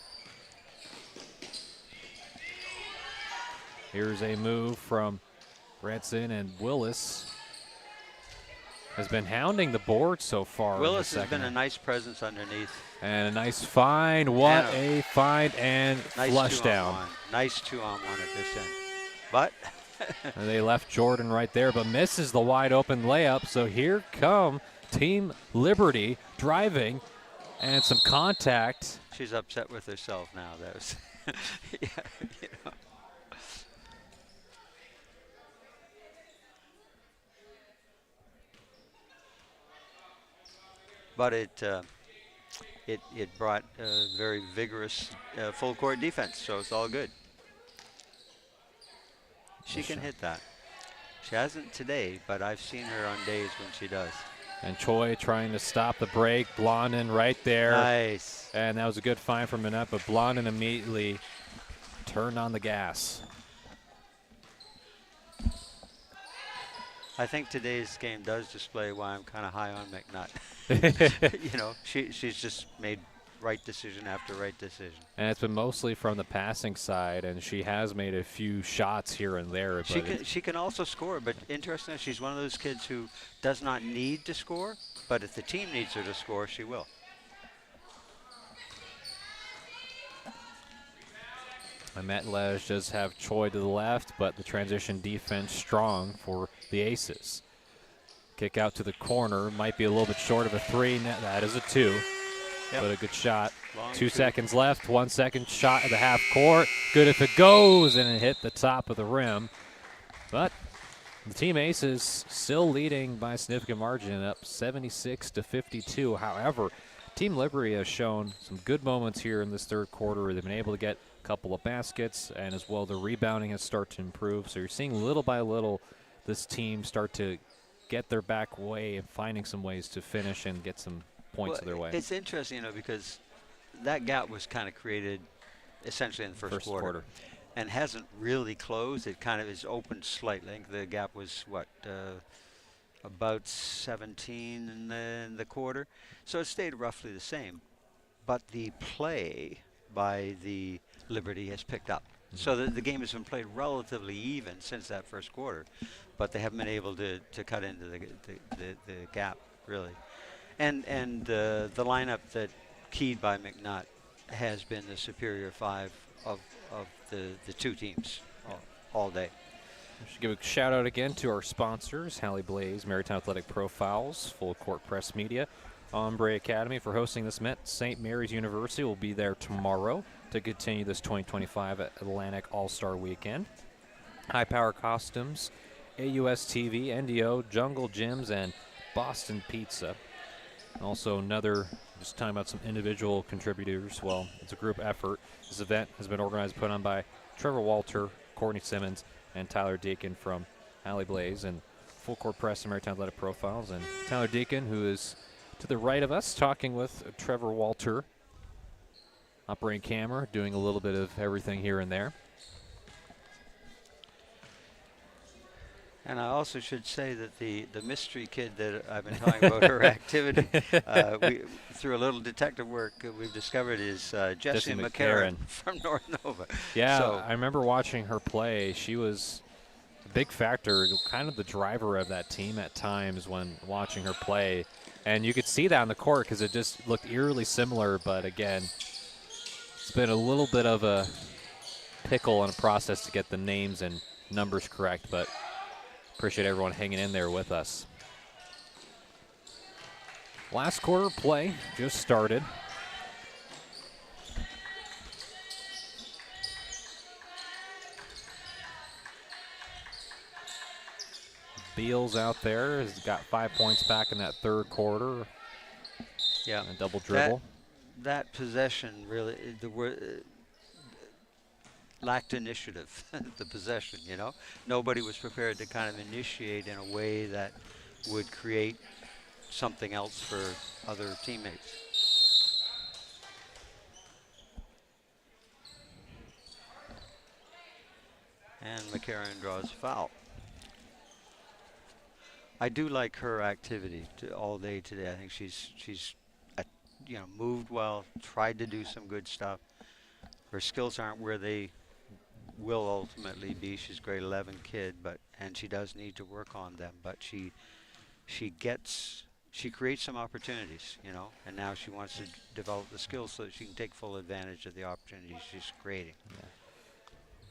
Here's a move from Branson, and Willis has been hounding the board so far. Willis has been a nice presence underneath. And a nice find. What a find, and nice flush down. Nice 2-on-1 at this end. But and they left Jordan right there, but misses the wide open layup. So here come Team Liberty driving and some contact. She's upset with herself now. That was, yeah, you know. But it brought a very vigorous full court defense, so it's all good. She can hit that. She hasn't today, but I've seen her on days when she does. And Choi trying to stop the break. Blondin right there. Nice. And that was a good find from Minette, but Blondin immediately turned on the gas. I think today's game does display why I'm kind of high on McNutt. You know, she's just made right decision after right decision. And it's been mostly from the passing side, and she has made a few shots here and there. But she can also score, but interesting, she's one of those kids who does not need to score, but if the team needs her to score, she will. Metlej does have Choi to the left, but the transition defense strong for the Aces. Kick out to the corner, might be a little bit short of a three. That is a two, but a good shot. Long 2 seconds left, 1 second shot at the half court. Good if it goes, and it hit the top of the rim. But the Team Aces still leading by a significant margin, up 76-52. However, Team Liberty has shown some good moments here in this third quarter. They've been able to get a couple of baskets, and as well the rebounding has started to improve. So you're seeing little by little this team start to get their back way and finding some ways to finish and get some points their way. It's interesting, you know, because that gap was kind of created essentially in the first quarter and hasn't really closed. It kind of is opened slightly. I think the gap was, what, about 17 in the quarter. So it stayed roughly the same. But the play by the Liberty has picked up. So the game has been played relatively even since that first quarter, but they haven't been able to cut into the gap, really. And the lineup that keyed by McNutt has been the superior five of the two teams all day. We should give a shout out again to our sponsors, Hallie Blaze, Maritime Athletic Profiles, Full Court Press Media, Armbrae Academy for hosting this event. St. Mary's University will be there tomorrow to continue this 2025 Atlantic All-Star Weekend. High Power Costumes, AUS TV, NDO, Jungle Gyms, and Boston Pizza. Also another, just talking about some individual contributors. Well, it's a group effort. This event has been organized, put on by Trevor Walter, Courtney Simmons, and Tyler Deacon from Alley Blaze and Full Court Press and Maritime Athletic Profiles. And Tyler Deacon, who is to the right of us, talking with Trevor Walter, operating camera, doing a little bit of everything here and there. And I also should say that the mystery kid that I've been talking about, her activity, through a little detective work, we've discovered is Jessie McCarron from North Nova. Yeah, so I remember watching her play. She was a big factor, kind of the driver of that team at times when watching her play. And you could see that on the court because it just looked eerily similar. But again, it's been a little bit of a pickle and a process to get the names and numbers correct. But appreciate everyone hanging in there with us. Last quarter play just started. Beals out there has got 5 points back in that third quarter. Yeah, a double dribble. That possession really lacked initiative. The possession, you know, nobody was prepared to kind of initiate in a way that would create something else for other teammates. And McCarron draws a foul. I do like her activity all day today. I think she's you know, moved well, tried to do some good stuff. Her skills aren't where they will ultimately be. She's a grade 11 kid, and she does need to work on them. But she creates some opportunities, you know, and now she wants to develop the skills so that she can take full advantage of the opportunities she's creating.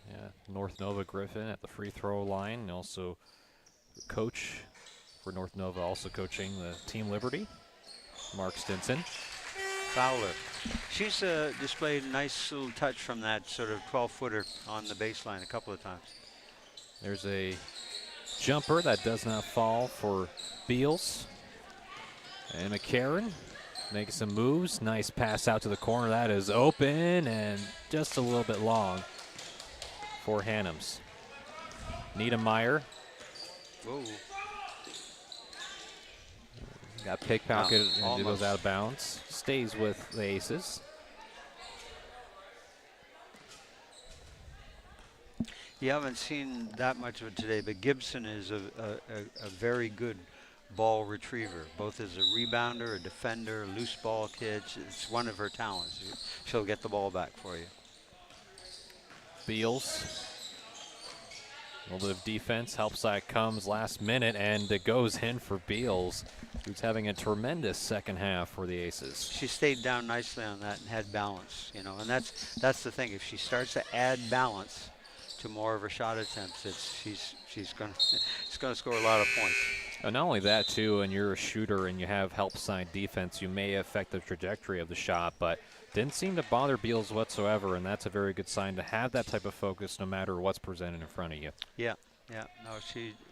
Yeah, North Nova Griffin at the free throw line, and also the coach for North Nova, also coaching the Team Liberty, Mark Stinson. Fowler. She's displayed a nice little touch from that sort of 12-footer on the baseline a couple of times. There's a jumper that does not fall for Beals. And McCarron making some moves. Nice pass out to the corner. That is open and just a little bit long for Hannums. Niedermeyer. Whoa. Got pickpocketed and it goes almost out of bounds. Stays with the Aces. You haven't seen that much of it today, but Gibson is a very good ball retriever, both as a rebounder, a defender, a loose ball kid. It's one of her talents. She'll get the ball back for you. Beals. A little bit of defense. Help side comes last minute, and it goes in for Beals, who's having a tremendous second half for the Aces. She stayed down nicely on that and had balance, you know, and that's the thing. If she starts to add balance to more of her shot attempts, she's going to score a lot of points. And not only that, too, and you're a shooter and you have help side defense, you may affect the trajectory of the shot, but didn't seem to bother Beals whatsoever, and that's a very good sign to have that type of focus no matter what's presented in front of you. Yeah. No,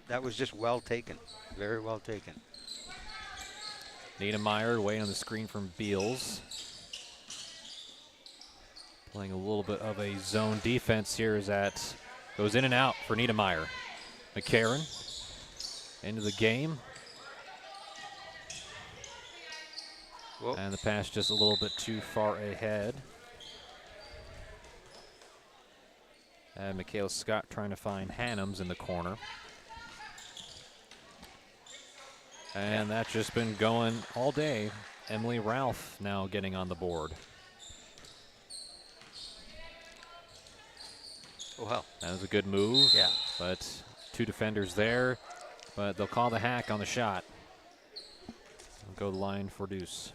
that was just well taken, very well taken. Niedermeyer away on the screen from Beals. Playing a little bit of a zone defense here as that goes in and out for Niedermeyer. McCarron into the game. Whoa. And the pass just a little bit too far ahead. And Michaela Scott trying to find Hannums in the corner. And that's just been going all day. Emily Ralph now getting on the board. Well, that was a good move. Yeah. But two defenders there. But they'll call the hack on the shot. Go to the line for deuce.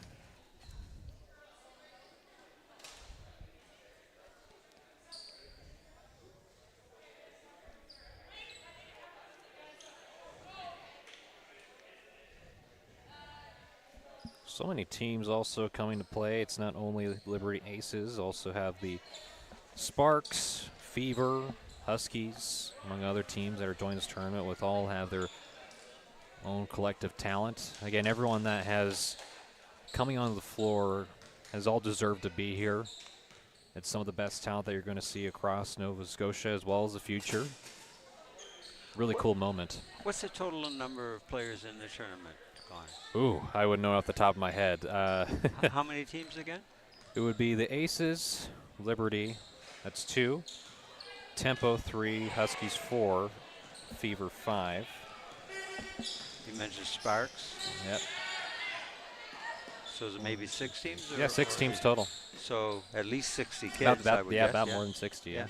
So many teams also coming to play. It's not only Liberty Aces, also have the Sparks, Fever, Huskies, among other teams that are joining this tournament, with all have their own collective talent. Again, everyone that has coming onto the floor has all deserved to be here. It's some of the best talent that you're going to see across Nova Scotia as well as the future. Really cool moment. What's the total number of players in the tournament, Connor? Ooh, I wouldn't know off the top of my head. How many teams again? It would be the Aces, Liberty, that's 2, Tempo 3, Huskies 4, Fever 5. You mentioned Sparks. Yep. So is it maybe 6 teams? Yeah, 6 teams total. So at least 60 kids, About, I would yeah, guess. about more than 60, yeah.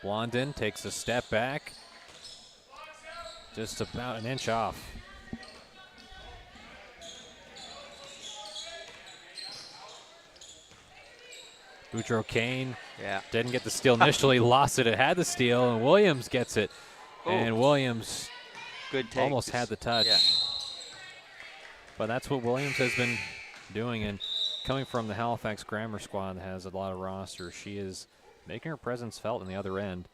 Blondin takes a step back, just about an inch off. Boudreaux Kane didn't get the steal initially, lost it, had the steal, and Williams gets it. And Williams almost had the touch. Yeah. But that's what Williams has been doing, and coming from the Halifax Grammar Squad that has a lot of roster, she is making her presence felt on the other end.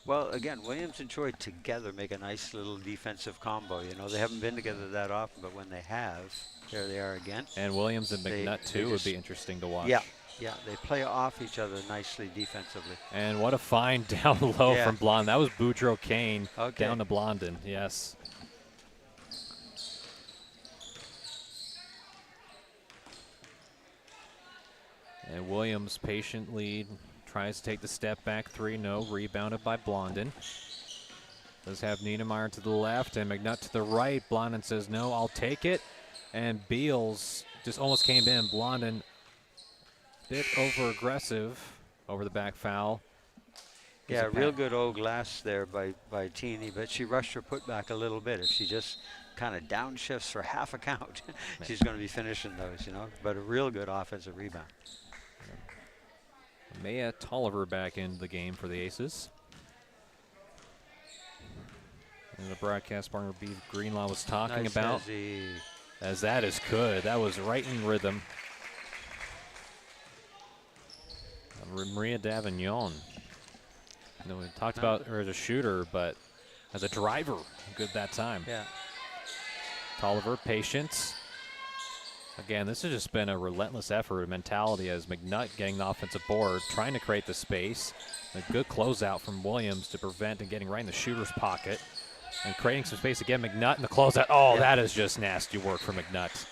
Well, again, Williams and Troy together make a nice little defensive combo. You know, they haven't been together that often, but when they have, there they are again. And Williams and McNutt, too, would be interesting to watch. Yeah, yeah, they play off each other nicely defensively. And what a find down low from Blondin. That was Boudreaux Kane down to Blondin, yes. And Williams patiently tries to take the step back 3, no, rebounded by Blondin. Does have Niedermeyer to the left and McNutt to the right. Blondin says, no, I'll take it. And Beals just almost came in. Blondin bit over aggressive over the back foul. Yeah, real good old glass there by Teeny, but she rushed her putback a little bit. If she just kind of downshifts for half a count, she's going to be finishing those, you know. But a real good offensive rebound. Maya Tolliver back into the game for the Aces. And the broadcast partner, Beav Greenlaw, was talking about. As that is good. That was right in rhythm. Maria Davignon. You know, we talked about her as a shooter, but as a driver, good that time. Yeah. Tolliver, patience. Again, this has just been a relentless effort, a mentality as McNutt getting the offensive board, trying to create the space. A good closeout from Williams to prevent and getting right in the shooter's pocket. And creating some space again, McNutt in the closeout. Oh, that is just nasty work for McNutt.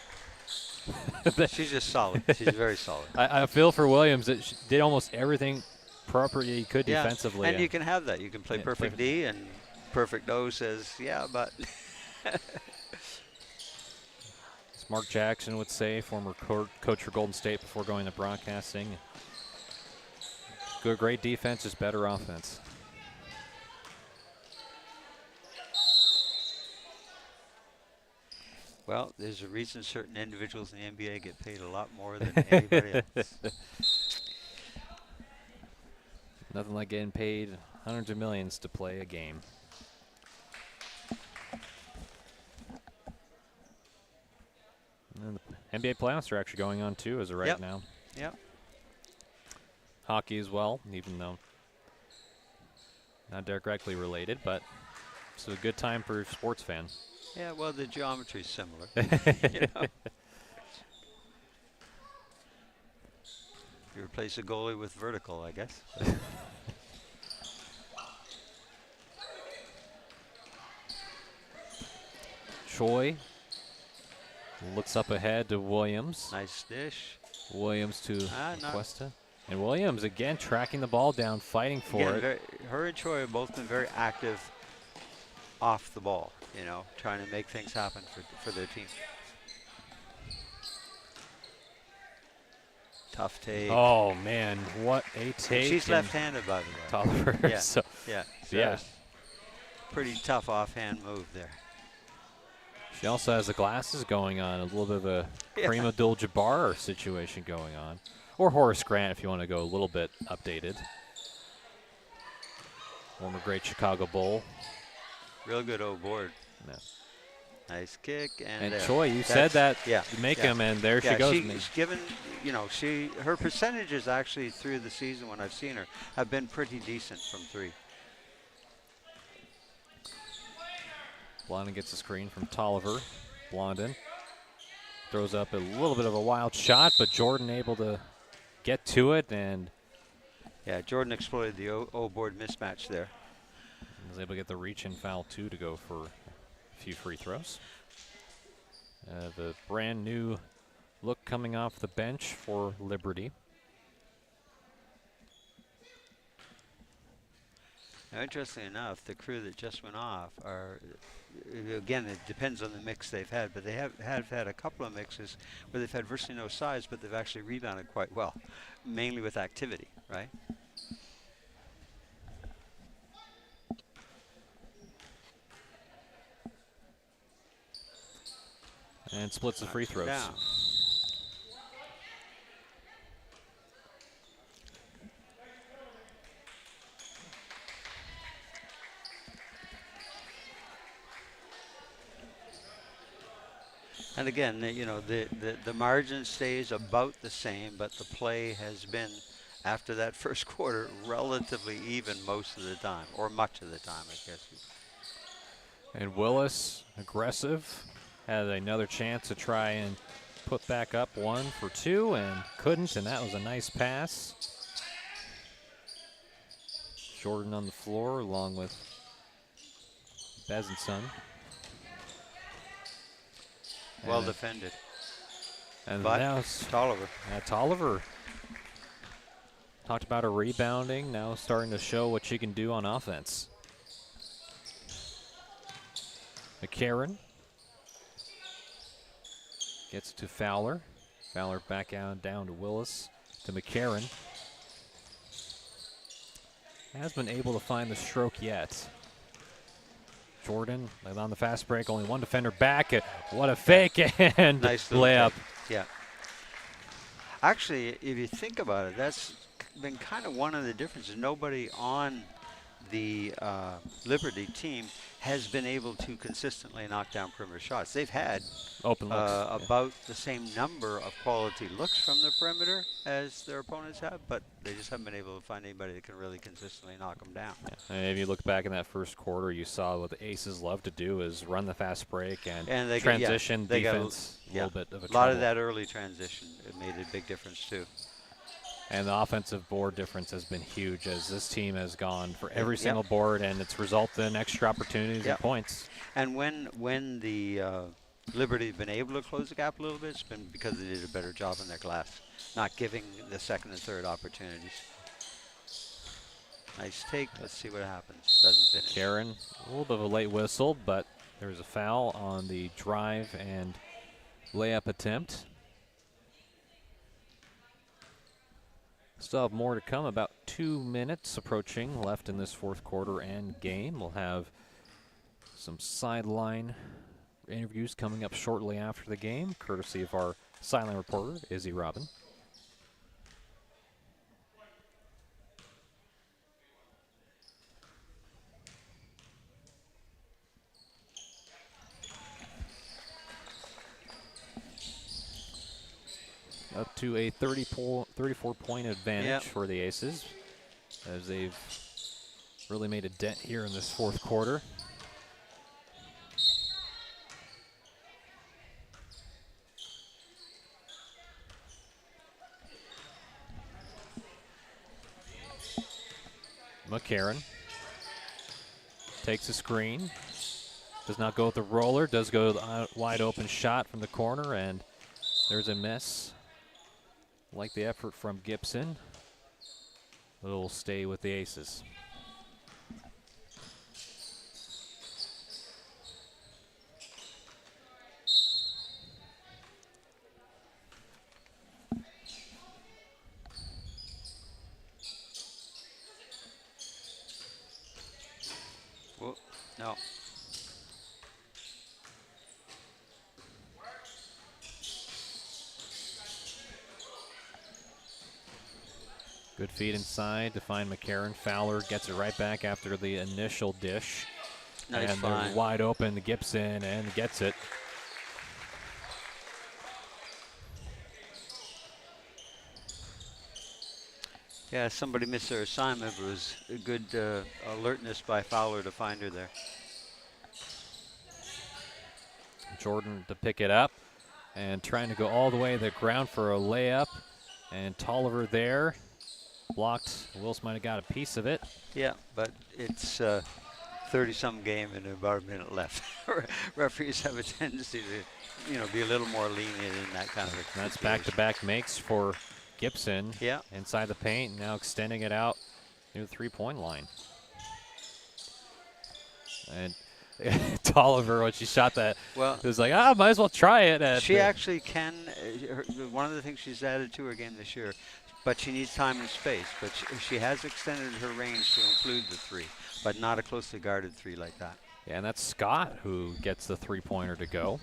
She's just solid. She's very solid. I feel for Williams that she did almost everything properly he could defensively. And you can have that. You can play perfect D, and perfect O says, yeah, but. Mark Jackson would say, former coach for Golden State before going to broadcasting. Good, great defense is better offense. Well, there's a reason certain individuals in the NBA get paid a lot more than anybody else. Nothing like getting paid hundreds of millions to play a game. And the NBA playoffs are actually going on too as of right now. Yep. Hockey as well, even though not directly related, but it's a good time for a sports fan. Yeah, well, the geometry's similar. You know? You replace a goalie with vertical, I guess. Choi looks up ahead to Williams. Nice dish. Williams to Cuesta. And Williams again tracking the ball down, fighting for it. Her and Choi have both been very active off the ball, you know, trying to make things happen for their team. Tough take. Oh, man, what a take. She's left-handed, by the way. Tolliver. Yeah, so yeah. Pretty tough offhand move there. She also has the glasses going on, a little bit of a Kareem Abdul-Jabbar situation going on. Or Horace Grant if you want to go a little bit updated. Former great Chicago Bull. Real good old board. Yeah. Nice kick, and And Choi, you said that yeah, you make yeah. him, and there she goes. She's given, her percentages actually through the season when I've seen her have been pretty decent from 3. Blondin gets a screen from Tolliver. Blondin throws up a little bit of a wild shot, but Jordan able to get to it, and yeah, Jordan exploited the O-board mismatch there. was able to get the reach-in foul, too, to go for a few free throws. The brand new look coming off the bench for Liberty. Now, interestingly enough, the crew that just went off are, again, it depends on the mix they've had, but they have had a couple of mixes where they've had virtually no size, but they've actually rebounded quite well, mainly with activity, right? And splits the free throws. Down. And again, the margin stays about the same, but the play has been, after that first quarter, relatively even most of the time, or much of the time, I guess. And Willis, aggressive, had another chance to try and put back up 1 for 2 and couldn't, and that was a nice pass. Jordan on the floor along with Bezenson. Well defended. And but now it's Tolliver. Tolliver talked about her rebounding, now starting to show what she can do on offense. McCarron gets to Fowler. Fowler back out down to Willis to McCarron. Has been able to find the stroke yet. Jordan on the fast break, only one defender back. What a fake and nice layup. Yeah. Actually, if you think about it, that's been kind of one of the differences. Nobody on the Liberty team has been able to consistently knock down perimeter shots. They've had open looks, about the same number of quality looks from the perimeter as their opponents have, but they just haven't been able to find anybody that can really consistently knock them down. Yeah. And if you look back in that first quarter, you saw what the Aces love to do is run the fast break and they transition they defense. A little bit of a lot of that early transition. It made a big difference too. And the offensive board difference has been huge as this team has gone for every single board, and it's resulted in extra opportunities and points. And when the Liberty have been able to close the gap a little bit, it's been because they did a better job on their glass, not giving the second and third opportunities. Nice take. Let's see what happens. Doesn't finish. Karen, a little bit of a late whistle, but there's a foul on the drive and layup attempt. Still have more to come, about 2 minutes approaching left in this fourth quarter and game. We'll have some sideline interviews coming up shortly after the game, courtesy of our sideline reporter, Izzy Robin. Up to a 34-point advantage for the Aces, as they've really made a dent here in this fourth quarter. McCarron takes a screen, does not go with the roller, does go the wide open shot from the corner, and there's a miss. Like the effort from Gibson. It'll stay with the Aces. Whoa, no. Good feed inside to find McCarron. Fowler gets it right back after the initial dish. Nice and find. they're wide open to Gibson and gets it. Yeah, somebody missed their assignment. It was a good alertness by Fowler to find her there. Jordan to pick it up and trying to go all the way to the ground for a layup. And Tolliver there. Blocked. Wills might have got a piece of it. Yeah, but it's 30-some game and about a minute left. Referees have a tendency to, be a little more lenient in that kind of a That's situation. back-to-back makes for Gibson. Yeah. Inside the paint, now extending it out near the three-point line. And Tolliver, when she shot that, well, it was like, might as well try it. She actually can. One of the things she's added to her game this year, but she needs time and space. But she has extended her range to include the three, but not a closely guarded three like that. Yeah, and that's Scott who gets the three-pointer to go.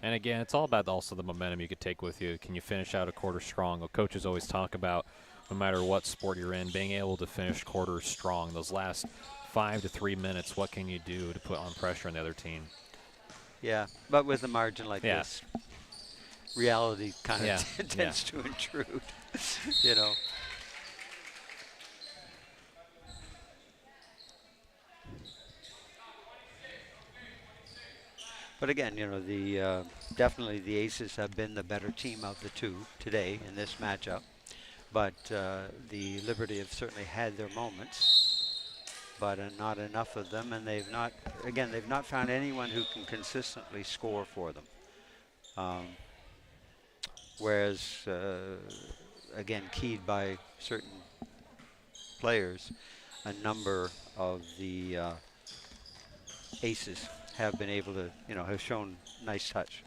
And again, it's all about also the momentum you could take with you. Can you finish out a quarter strong? Well, coaches always talk about, no matter what sport you're in, being able to finish quarters strong. Those last 5 to 3 minutes, what can you do to put on pressure on the other team? Yeah, but with a margin like this, reality kind of tends to intrude, But again, definitely the Aces have been the better team of the two today in this matchup. But the Liberty have certainly had their moments, but not enough of them. And they've not found anyone who can consistently score for them. Whereas, again, keyed by certain players, a number of the Aces have been able to, have shown nice touch.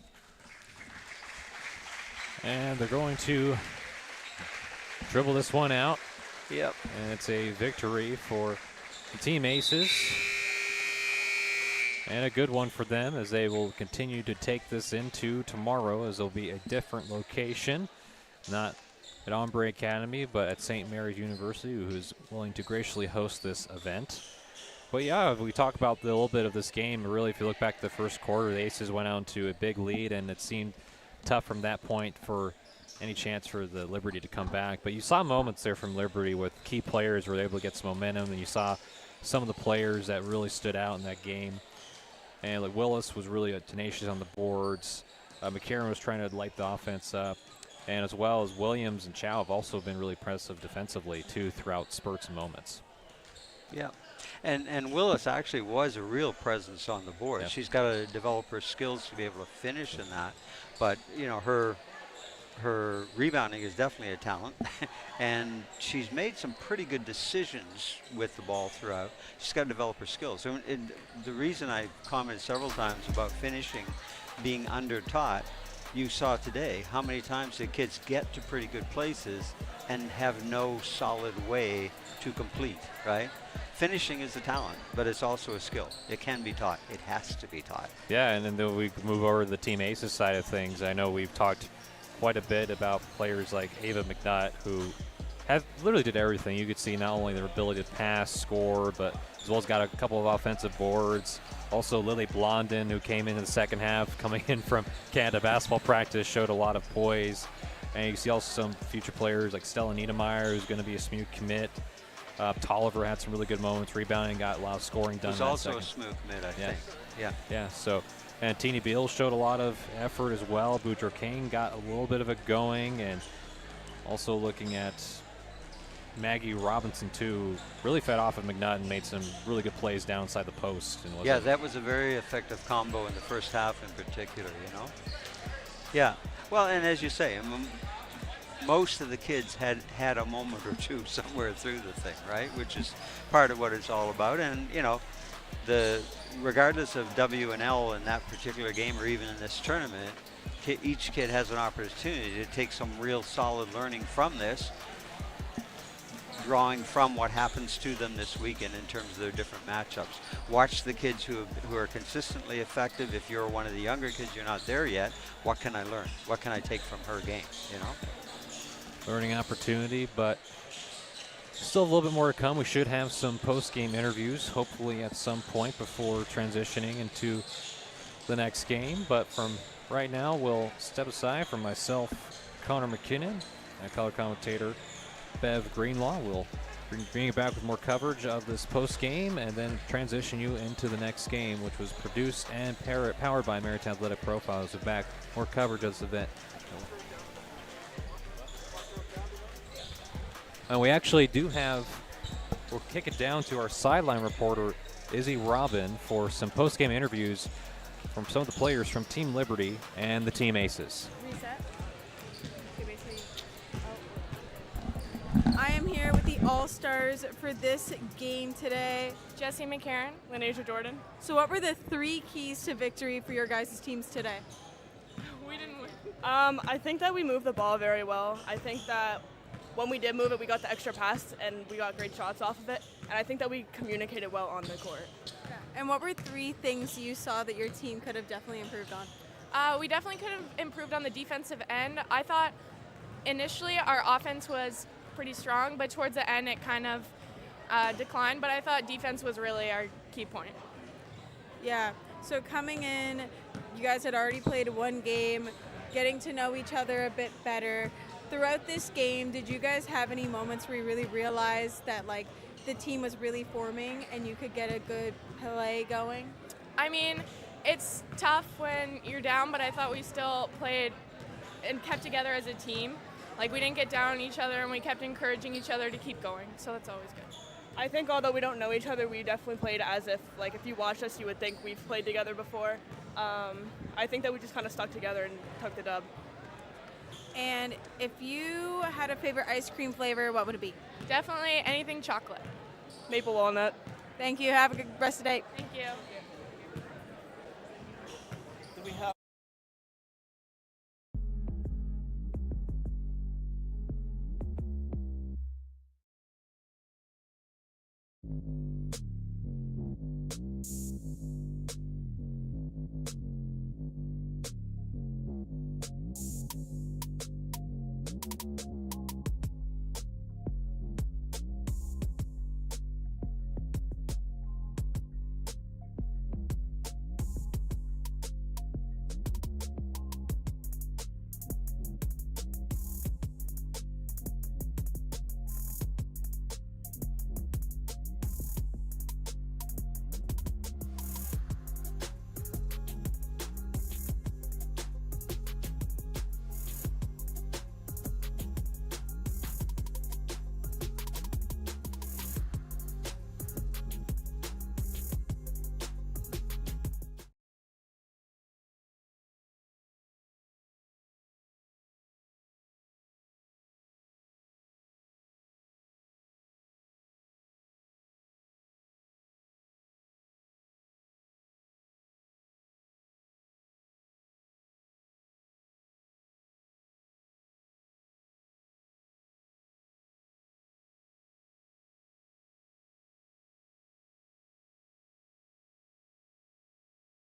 And they're going to dribble this one out. Yep. And it's a victory for the Team Aces. And a good one for them as they will continue to take this into tomorrow, as there'll be a different location. Not at Armbrae Academy, but at St. Mary's University, who's willing to graciously host this event. But yeah, if we talk about a little bit of this game, really, if you look back to the first quarter, the Aces went out to a big lead, and it seemed tough from that point for any chance for the Liberty to come back. But you saw moments there from Liberty with key players where they were able to get some momentum, and you saw some of the players that really stood out in that game. And like Willis was really tenacious on the boards. McCarron was trying to light the offense up. And as well as Williams and Chow have also been really impressive defensively, too, throughout spurts and moments. Yeah. And Willis actually was a real presence on the board. Yep. She's got to develop her skills to be able to finish in that. But, her rebounding is definitely a talent. And she's made some pretty good decisions with the ball throughout. She's got to develop her skills. And the reason I commented several times about finishing being under-taught, you saw today how many times the kids get to pretty good places and have no solid way to complete, right? Finishing is a talent, but it's also a skill. It can be taught. It has to be taught. Yeah, and then we move over to the Team Aces side of things. I know we've talked quite a bit about players like Ava McNutt, who have literally did everything. You could see not only their ability to pass, score, but as well as got a couple of offensive boards. Also, Lily Blondin, who came into the second half, coming in from Canada basketball practice, showed a lot of poise. And you see also some future players like Stella Niedermeyer, who's going to be a SMU commit. Tolliver had some really good moments, rebounding, got a lot of scoring done. He's also a SMU commit, I think. Yeah. Yeah, so, and Teeny Beal showed a lot of effort as well. Boudreaux King got a little bit of it going, and also looking at Maggie Robinson, too, really fed off of McNutt and made some really good plays down inside the post. And yeah, that was a very effective combo in the first half in particular, Yeah, well, and as you say, most of the kids had a moment or two somewhere through the thing, right? Which is part of what it's all about. And, regardless of W and L in that particular game or even in this tournament, each kid has an opportunity to take some real solid learning from this, drawing from what happens to them this weekend in terms of their different matchups. Watch the kids who are consistently effective. If you're one of the younger kids, you're not there yet, what can I learn? What can I take from her game, Learning opportunity, but Still a little bit more to come. We should have some post-game interviews, hopefully at some point before transitioning into the next game. But from right now, we'll step aside from myself, Connor McKinnon, and color commentator Bev Greenlaw. We'll bring you back with more coverage of this post-game and then transition you into the next game, which was produced and powered by Maritime Athletic Profiles. So back, more coverage of this event. And we actually do have, we'll kick it down to our sideline reporter, Izzy Robin, for some post-game interviews from some of the players from Team Liberty and the Team Aces. Reset. I am here with the All-Stars for this game today. Jesse McCarron, Lineasia Jordan. So what were the 3 keys to victory for your guys' teams today? We didn't win. I think that we moved the ball very well. I think that when we did move it, we got the extra pass and we got great shots off of it. And I think that we communicated well on the court. And what were 3 things you saw that your team could have definitely improved on? We definitely could have improved on the defensive end. I thought initially our offense was pretty strong, but towards the end it kind of declined. But I thought defense was really our key point. Yeah, so coming in, you guys had already played 1 game, getting to know each other a bit better. Throughout this game, did you guys have any moments where you really realized that like the team was really forming and you could get a good play going? I mean, it's tough when you're down, but I thought we still played and kept together as a team. Like, we didn't get down on each other, and we kept encouraging each other to keep going, so that's always good. I think although we don't know each other, we definitely played as if, like, if you watched us, you would think we've played together before. I think that we just kind of stuck together and took the dub. And if you had a favorite ice cream flavor, what would it be? Definitely anything chocolate. Maple walnut. Thank you. Have a good rest of the day. Thank you. Do we have you